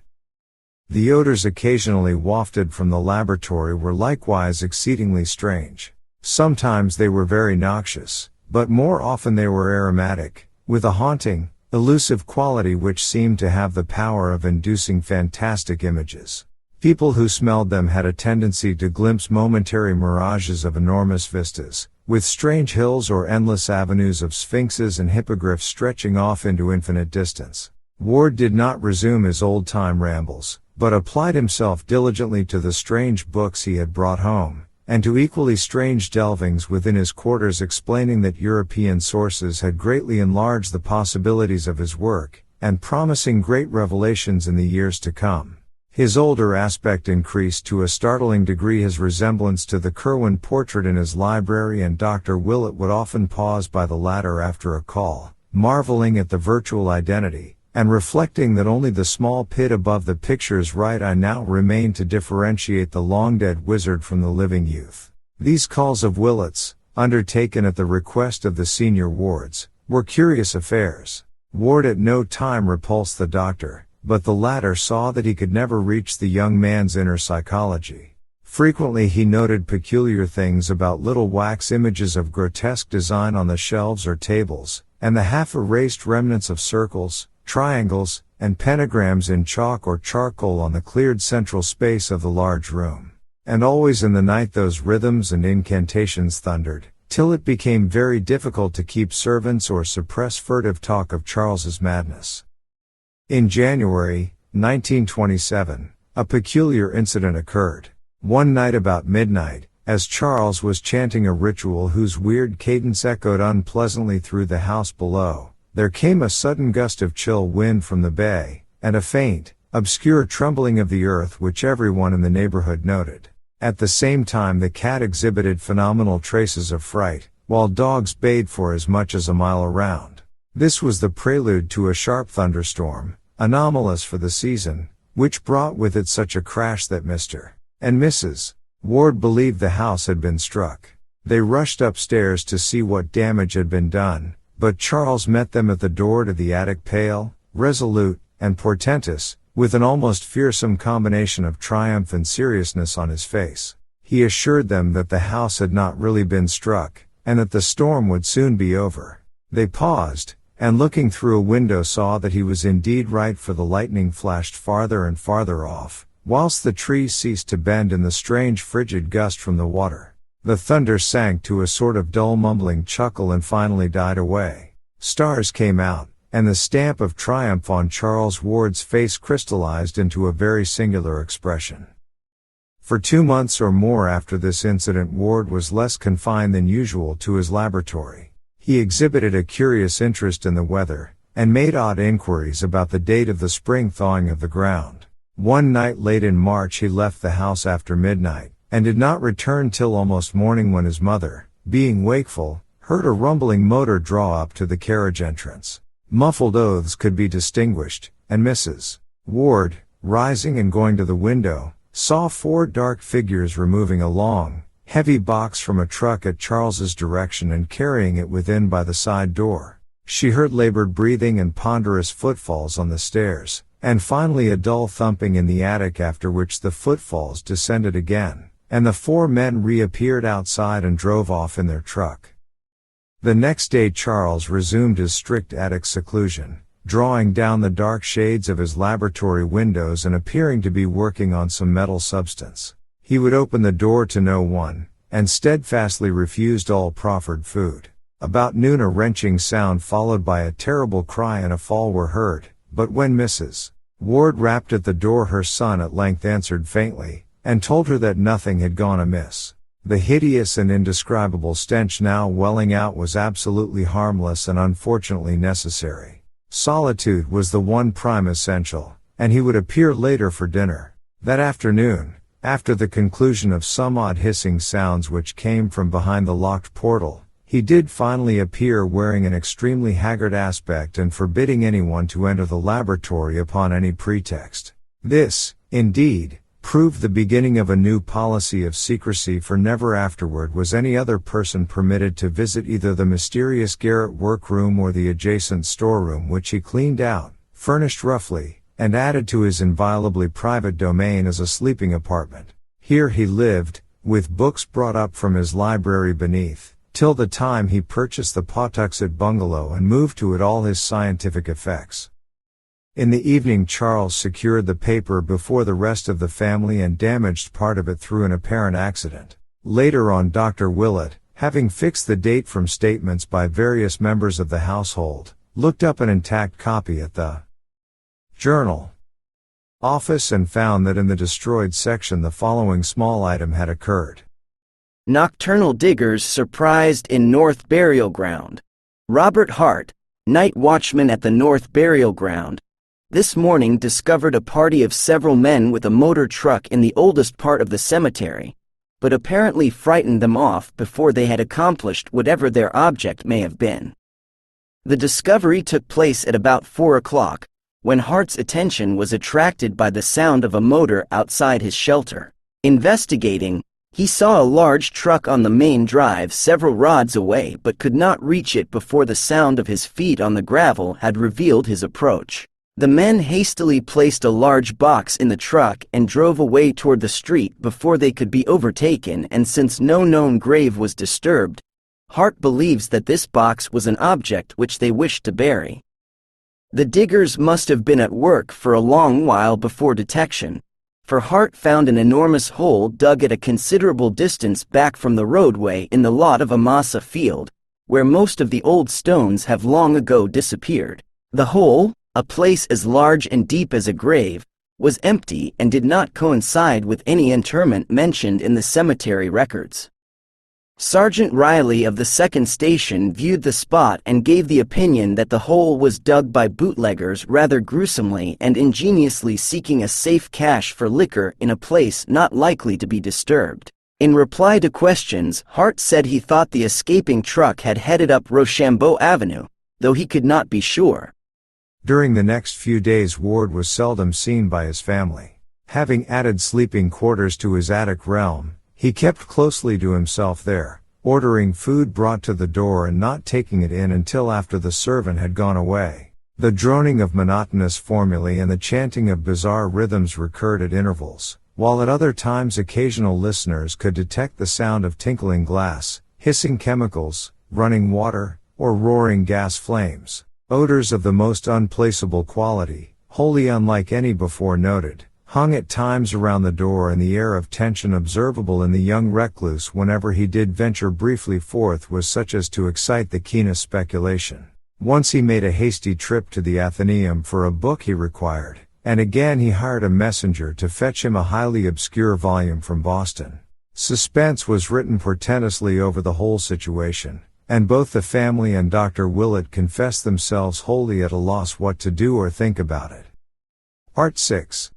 The odors occasionally wafted from the laboratory were likewise exceedingly strange. Sometimes they were very noxious, but more often they were aromatic, with a haunting, elusive quality which seemed to have the power of inducing fantastic images. People who smelled them had a tendency to glimpse momentary mirages of enormous vistas, with strange hills or endless avenues of sphinxes and hippogriffs stretching off into infinite distance. Ward did not resume his old-time rambles, but applied himself diligently to the strange books he had brought home, and to equally strange delvings within his quarters, explaining that European sources had greatly enlarged the possibilities of his work, and promising great revelations in the years to come. His older aspect increased to a startling degree his resemblance to the Curwen portrait in his library, and Dr. Willett would often pause by the latter after a call, marveling at the virtual identity, and reflecting that only the small pit above the picture's right eye now remained to differentiate the long-dead wizard from the living youth. These calls of Willett's, undertaken at the request of the senior Wards, were curious affairs. Ward at no time repulsed the doctor, but the latter saw that he could never reach the young man's inner psychology. Frequently he noted peculiar things about little wax images of grotesque design on the shelves or tables, and the half-erased remnants of circles, triangles, and pentagrams in chalk or charcoal on the cleared central space of the large room. And always in the night those rhythms and incantations thundered, till it became very difficult to keep servants or suppress furtive talk of Charles's madness. In January, 1927, a peculiar incident occurred. One night about midnight, as Charles was chanting a ritual whose weird cadence echoed unpleasantly through the house below, there came a sudden gust of chill wind from the bay, and a faint, obscure trembling of the earth which everyone in the neighborhood noted. At the same time the cat exhibited phenomenal traces of fright, while dogs bayed for as much as a mile around. This was the prelude to a sharp thunderstorm, anomalous for the season, which brought with it such a crash that Mr. and Mrs. Ward believed the house had been struck. They rushed upstairs to see what damage had been done, but Charles met them at the door to the attic, pale, resolute, and portentous, with an almost fearsome combination of triumph and seriousness on his face. He assured them that the house had not really been struck, and that the storm would soon be over. They paused, and looking through a window saw that he was indeed right, for the lightning flashed farther and farther off, whilst the trees ceased to bend in the strange frigid gust from the water. The thunder sank to a sort of dull mumbling chuckle and finally died away. Stars came out, and the stamp of triumph on Charles Ward's face crystallized into a very singular expression. For 2 months or more after this incident, Ward was less confined than usual to his laboratory. He exhibited a curious interest in the weather, and made odd inquiries about the date of the spring thawing of the ground. One night late in March he left the house after midnight, and did not return till almost morning, when his mother, being wakeful, heard a rumbling motor draw up to the carriage entrance. Muffled oaths could be distinguished, and Mrs. Ward, rising and going to the window, saw 4 dark figures removing a long, heavy box from a truck at Charles's direction and carrying it within by the side door. She heard labored breathing and ponderous footfalls on the stairs, and finally a dull thumping in the attic, after which the footfalls descended again, and the 4 men reappeared outside and drove off in their truck. The next day Charles resumed his strict attic seclusion, drawing down the dark shades of his laboratory windows and appearing to be working on some metal substance. He would open the door to no one, and steadfastly refused all proffered food. About noon a wrenching sound followed by a terrible cry and a fall were heard, but when Mrs. Ward rapped at the door, her son at length answered faintly, and told her that nothing had gone amiss. The hideous and indescribable stench now welling out was absolutely harmless and unfortunately necessary. Solitude was the one prime essential, and he would appear later for dinner. That afternoon, after the conclusion of some odd hissing sounds which came from behind the locked portal, he did finally appear, wearing an extremely haggard aspect and forbidding anyone to enter the laboratory upon any pretext. This, indeed, proved the beginning of a new policy of secrecy, for never afterward was any other person permitted to visit either the mysterious garret workroom or the adjacent storeroom, which he cleaned out, furnished roughly, and added to his inviolably private domain as a sleeping apartment. Here he lived, with books brought up from his library beneath, till the time he purchased the Pawtuxet bungalow and moved to it all his scientific effects. In the evening Charles secured the paper before the rest of the family and damaged part of it through an apparent accident. Later on Dr. Willett, having fixed the date from statements by various members of the household, looked up an intact copy at the Journal office and found that in the destroyed section the following small item had occurred. Nocturnal diggers surprised in North Burial Ground. Robert Hart, night watchman at the North Burial Ground, this morning discovered a party of several men with a motor truck in the oldest part of the cemetery, but apparently frightened them off before they had accomplished whatever their object may have been. The discovery took place at about 4 o'clock, when Hart's attention was attracted by the sound of a motor outside his shelter. Investigating, he saw a large truck on the main drive several rods away, but could not reach it before the sound of his feet on the gravel had revealed his approach. The men hastily placed a large box in the truck and drove away toward the street before they could be overtaken, and since no known grave was disturbed, Hart believes that this box was an object which they wished to bury. The diggers must have been at work for a long while before detection, for Hart found an enormous hole dug at a considerable distance back from the roadway in the lot of a masa field, where most of the old stones have long ago disappeared. The hole, a place as large and deep as a grave, was empty and did not coincide with any interment mentioned in the cemetery records. Sergeant Riley of the 2nd Station viewed the spot and gave the opinion that the hole was dug by bootleggers rather gruesomely and ingeniously, seeking a safe cache for liquor in a place not likely to be disturbed. In reply to questions, Hart said he thought the escaping truck had headed up Rochambeau Avenue, though he could not be sure. During the next few days Ward was seldom seen by his family. Having added sleeping quarters to his attic realm, he kept closely to himself there, ordering food brought to the door and not taking it in until after the servant had gone away. The droning of monotonous formulae and the chanting of bizarre rhythms recurred at intervals, while at other times occasional listeners could detect the sound of tinkling glass, hissing chemicals, running water, or roaring gas flames. Odors of the most unplaceable quality, wholly unlike any before noted, hung at times around the door, and the air of tension observable in the young recluse whenever he did venture briefly forth was such as to excite the keenest speculation. Once he made a hasty trip to the Athenaeum for a book he required, and again he hired a messenger to fetch him a highly obscure volume from Boston. Suspense was written portentously over the whole situation, and both the family and Dr. Willett confessed themselves wholly at a loss what to do or think about it. Part 6.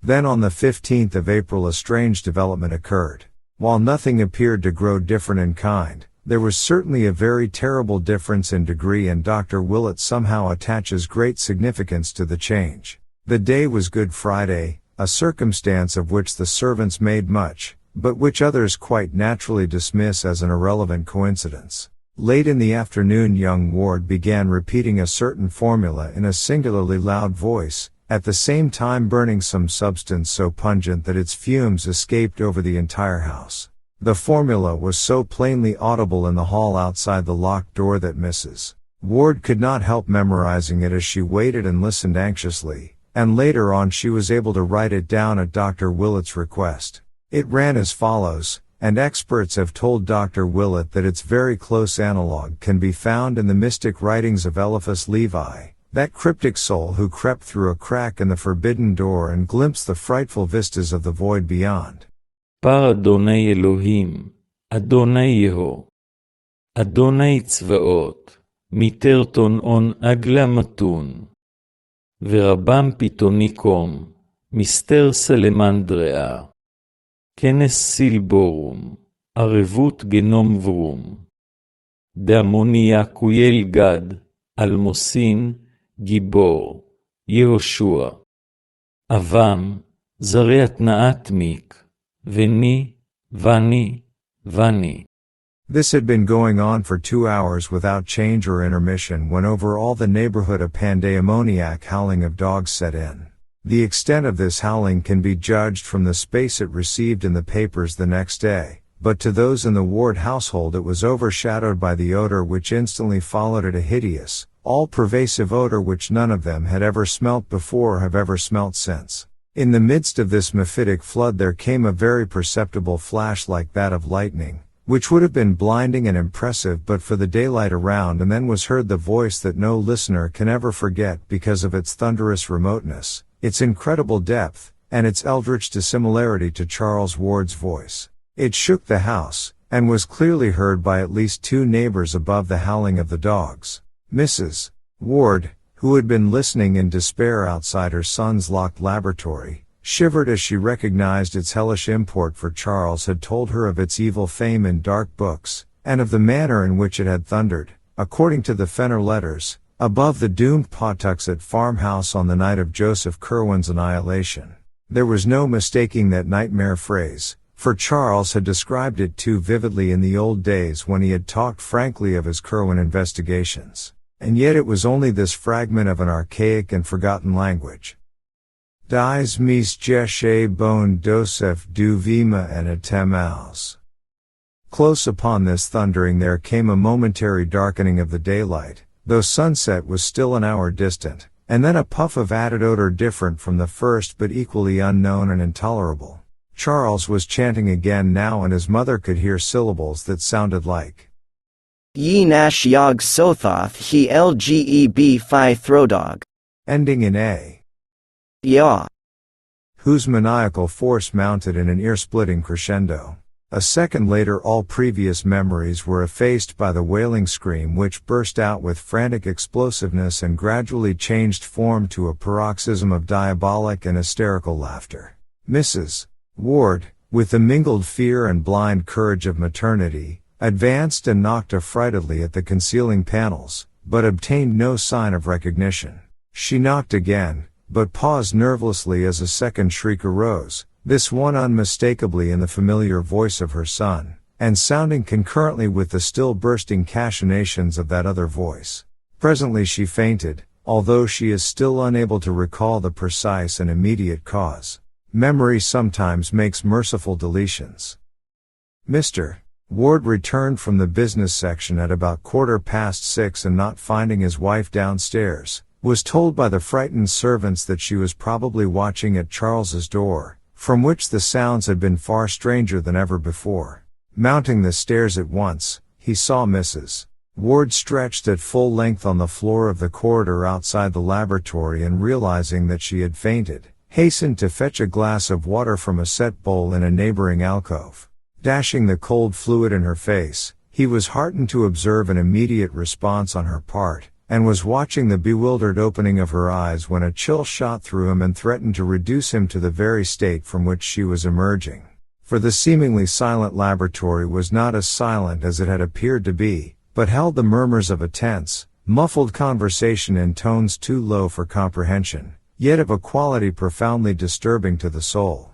Then on the 15th of April a strange development occurred. While nothing appeared to grow different in kind, there was certainly a very terrible difference in degree, and Dr. Willett somehow attaches great significance to the change. The day was Good Friday, a circumstance of which the servants made much, but which others quite naturally dismiss as an irrelevant coincidence. Late in the afternoon young Ward began repeating a certain formula in a singularly loud voice, at the same time burning some substance so pungent that its fumes escaped over the entire house. The formula was so plainly audible in the hall outside the locked door that Mrs. Ward could not help memorizing it as she waited and listened anxiously, and later on she was able to write it down at Dr. Willett's request. It ran as follows, and experts have told Dr. Willett that its very close analogue can be found in the mystic writings of Eliphas Levi, that cryptic soul who crept through a crack in the forbidden door and glimpsed the frightful vistas of the void beyond. Par Adonai Elohim, Adonai Yeho, Adonai Tzvaot, Miterton on Agla Matun, Verabam Pitonikom, Mister Salemandrea, Kenes Silborum, Arevut Genom Vrum, Damonia Kuyel Gad, Almosin, גיבור, יהושע, אvam, זרי התנאת מיק, vani. This had been going on for 2 hours without change or intermission when over all the neighborhood a pandemoniac howling of dogs set in. The extent of this howling can be judged from the space it received in the papers the next day, but to those in the Ward household it was overshadowed by the odor which instantly followed it, a hideous, all-pervasive odor which none of them had ever smelt before or have ever smelt since. In the midst of this mephitic flood there came a very perceptible flash like that of lightning, which would have been blinding and impressive but for the daylight around, and then was heard the voice that no listener can ever forget because of its thunderous remoteness, its incredible depth, and its eldritch dissimilarity to Charles Ward's voice. It shook the house, and was clearly heard by at least 2 neighbors above the howling of the dogs. Mrs. Ward, who had been listening in despair outside her son's locked laboratory, shivered as she recognized its hellish import, for Charles had told her of its evil fame in dark books, and of the manner in which it had thundered, according to the Fenner letters, above the doomed Pawtuxet farmhouse on the night of Joseph Curwen's annihilation. There was no mistaking that nightmare phrase, for Charles had described it too vividly in the old days when he had talked frankly of his Curwen investigations. And yet it was only this fragment of an archaic and forgotten language. Dies mis jeshe bon dosef du vima en etemaus. Close upon this thundering there came a momentary darkening of the daylight, though sunset was still an hour distant, and then a puff of added odor different from the first but equally unknown and intolerable. Charles was chanting again now, and his mother could hear syllables that sounded like Ye nash yog sothoth he lgeb phi throdog, ending in a, ya, whose maniacal force mounted in an ear-splitting crescendo. A second later all previous memories were effaced by the wailing scream which burst out with frantic explosiveness and gradually changed form to a paroxysm of diabolic and hysterical laughter. Mrs. Ward, with the mingled fear and blind courage of maternity, advanced and knocked affrightedly at the concealing panels, but obtained no sign of recognition. She knocked again, but paused nervelessly as a second shriek arose, This one unmistakably in the familiar voice of her son, and sounding concurrently with the still bursting cachinations of that other voice. Presently she fainted, although she is still unable to recall the precise and immediate cause. Memory sometimes makes merciful deletions. Mr. Ward returned from the business section at about 6:15 and not finding his wife downstairs, was told by the frightened servants that she was probably watching at Charles's door, from which the sounds had been far stranger than ever before. Mounting the stairs at once, he saw Mrs. Ward stretched at full length on the floor of the corridor outside the laboratory, and realizing that she had fainted, hastened to fetch a glass of water from a set bowl in a neighboring alcove. Dashing the cold fluid in her face, he was heartened to observe an immediate response on her part, and was watching the bewildered opening of her eyes when a chill shot through him and threatened to reduce him to the very state from which she was emerging. For the seemingly silent laboratory was not as silent as it had appeared to be, but held the murmurs of a tense, muffled conversation in tones too low for comprehension, yet of a quality profoundly disturbing to the soul.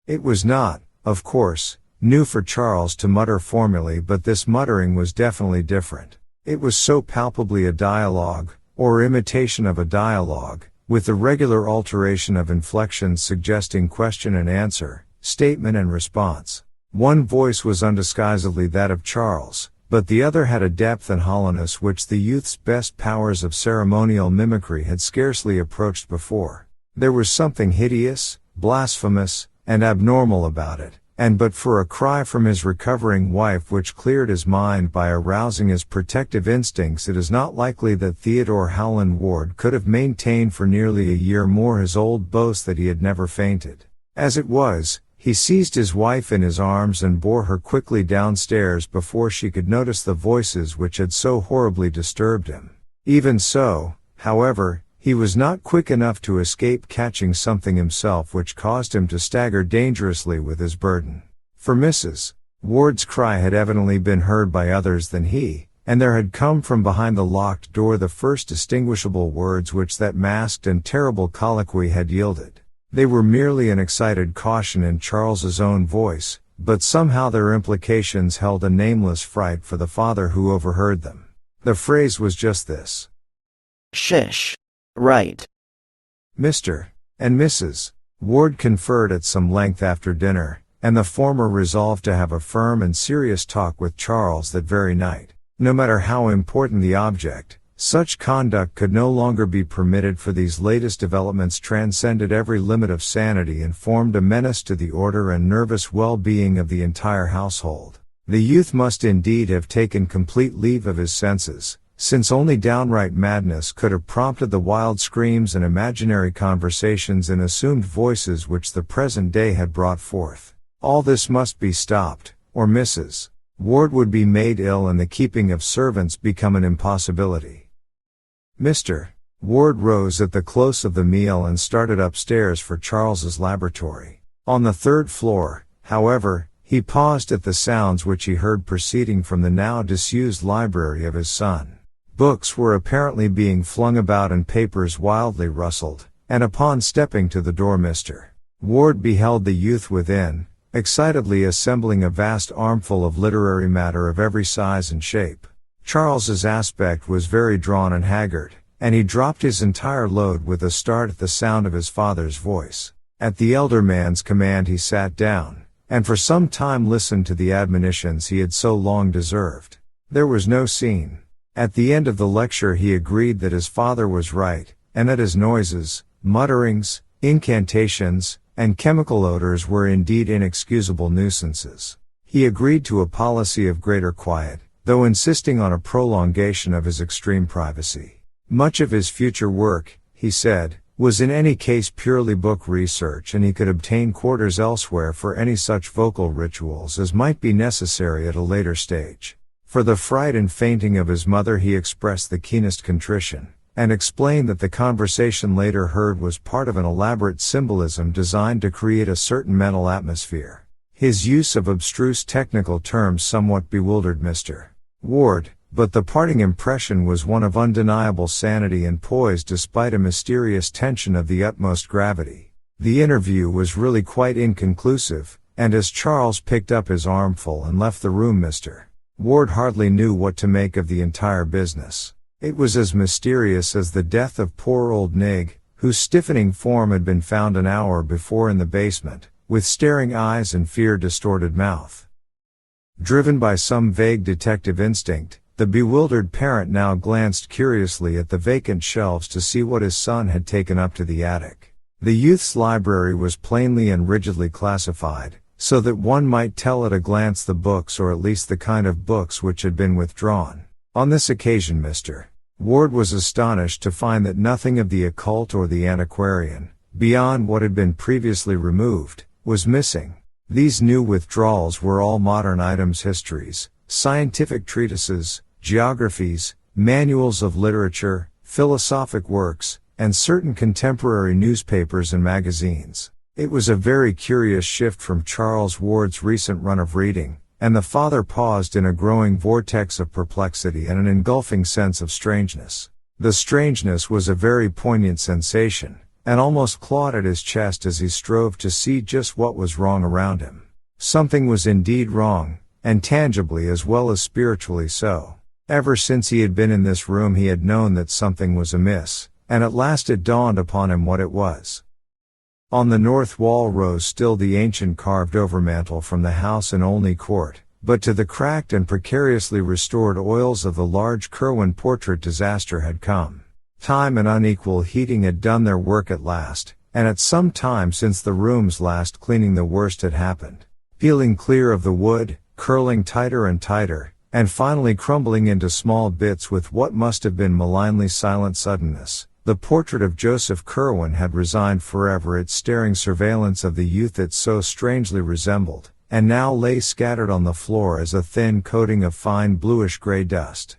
It was not, of course, new for Charles to mutter formally, but this muttering was definitely different. It was so palpably a dialogue, or imitation of a dialogue, with the regular alteration of inflections suggesting question and answer, statement and response. One voice was undisguisedly that of Charles, but the other had a depth and hollowness which the youth's best powers of ceremonial mimicry had scarcely approached before. There was something hideous, blasphemous, and abnormal about it, and but for a cry from his recovering wife which cleared his mind by arousing his protective instincts, it is not likely that Theodore Howland Ward could have maintained for nearly a year more his old boast that he had never fainted. As it was, he seized his wife in his arms and bore her quickly downstairs before she could notice the voices which had so horribly disturbed him. Even so, however, he was not quick enough to escape catching something himself which caused him to stagger dangerously with his burden. For Mrs. Ward's cry had evidently been heard by others than he, and there had come from behind the locked door the first distinguishable words which that masked and terrible colloquy had yielded. They were merely an excited caution in Charles's own voice, but somehow their implications held a nameless fright for the father who overheard them. The phrase was just this: Shish. Right. Mr. and Mrs. Ward conferred at some length after dinner, and the former resolved to have a firm and serious talk with Charles that very night. No matter how important the object, such conduct could no longer be permitted, for these latest developments transcended every limit of sanity and formed a menace to the order and nervous well-being of the entire household. The youth must indeed have taken complete leave of his senses, since only downright madness could have prompted the wild screams and imaginary conversations in assumed voices which the present day had brought forth. All this must be stopped, or Mrs. Ward would be made ill and the keeping of servants become an impossibility. Mr. Ward rose at the close of the meal and started upstairs for Charles's laboratory. On the third floor, however, he paused at the sounds which he heard proceeding from the now disused library of his son. Books were apparently being flung about and papers wildly rustled, and upon stepping to the door Mr. Ward beheld the youth within, excitedly assembling a vast armful of literary matter of every size and shape. Charles's aspect was very drawn and haggard, and he dropped his entire load with a start at the sound of his father's voice. At the elder man's command he sat down, and for some time listened to the admonitions he had so long deserved. There was no scene. At the end of the lecture he agreed that his father was right, and that his noises, mutterings, incantations, and chemical odors were indeed inexcusable nuisances. He agreed to a policy of greater quiet, though insisting on a prolongation of his extreme privacy. Much of his future work, he said, was in any case purely book research, and he could obtain quarters elsewhere for any such vocal rituals as might be necessary at a later stage. For the fright and fainting of his mother he expressed the keenest contrition, and explained that the conversation later heard was part of an elaborate symbolism designed to create a certain mental atmosphere. His use of abstruse technical terms somewhat bewildered Mr. Ward, but the parting impression was one of undeniable sanity and poise despite a mysterious tension of the utmost gravity. The interview was really quite inconclusive, and as Charles picked up his armful and left the room, Mr. Ward hardly knew what to make of the entire business. It was as mysterious as the death of poor old Nig, whose stiffening form had been found an hour before in the basement, with staring eyes and fear-distorted mouth. Driven by some vague detective instinct, the bewildered parent now glanced curiously at the vacant shelves to see what his son had taken up to the attic. The youth's library was plainly and rigidly classified, so that one might tell at a glance the books, or at least the kind of books, which had been withdrawn. On this occasion Mr. Ward was astonished to find that nothing of the occult or the antiquarian, beyond what had been previously removed, was missing. These new withdrawals were all modern items: histories, scientific treatises, geographies, manuals of literature, philosophic works, and certain contemporary newspapers and magazines. It was a very curious shift from Charles Ward's recent run of reading, and the father paused in a growing vortex of perplexity and an engulfing sense of strangeness. The strangeness was a very poignant sensation, and almost clawed at his chest as he strove to see just what was wrong around him. Something was indeed wrong, and tangibly as well as spiritually so. Ever since he had been in this room he had known that something was amiss, and at last it dawned upon him what it was. On the north wall rose still the ancient carved overmantel from the house in Olney Court, but to the cracked and precariously restored oils of the large Curwen portrait disaster had come. Time and unequal heating had done their work at last, and at some time since the room's last cleaning the worst had happened. Peeling clear of the wood, curling tighter and tighter, and finally crumbling into small bits with what must have been malignly silent suddenness, the portrait of Joseph Curwen had resigned forever its staring surveillance of the youth it so strangely resembled, and now lay scattered on the floor as a thin coating of fine bluish-gray dust.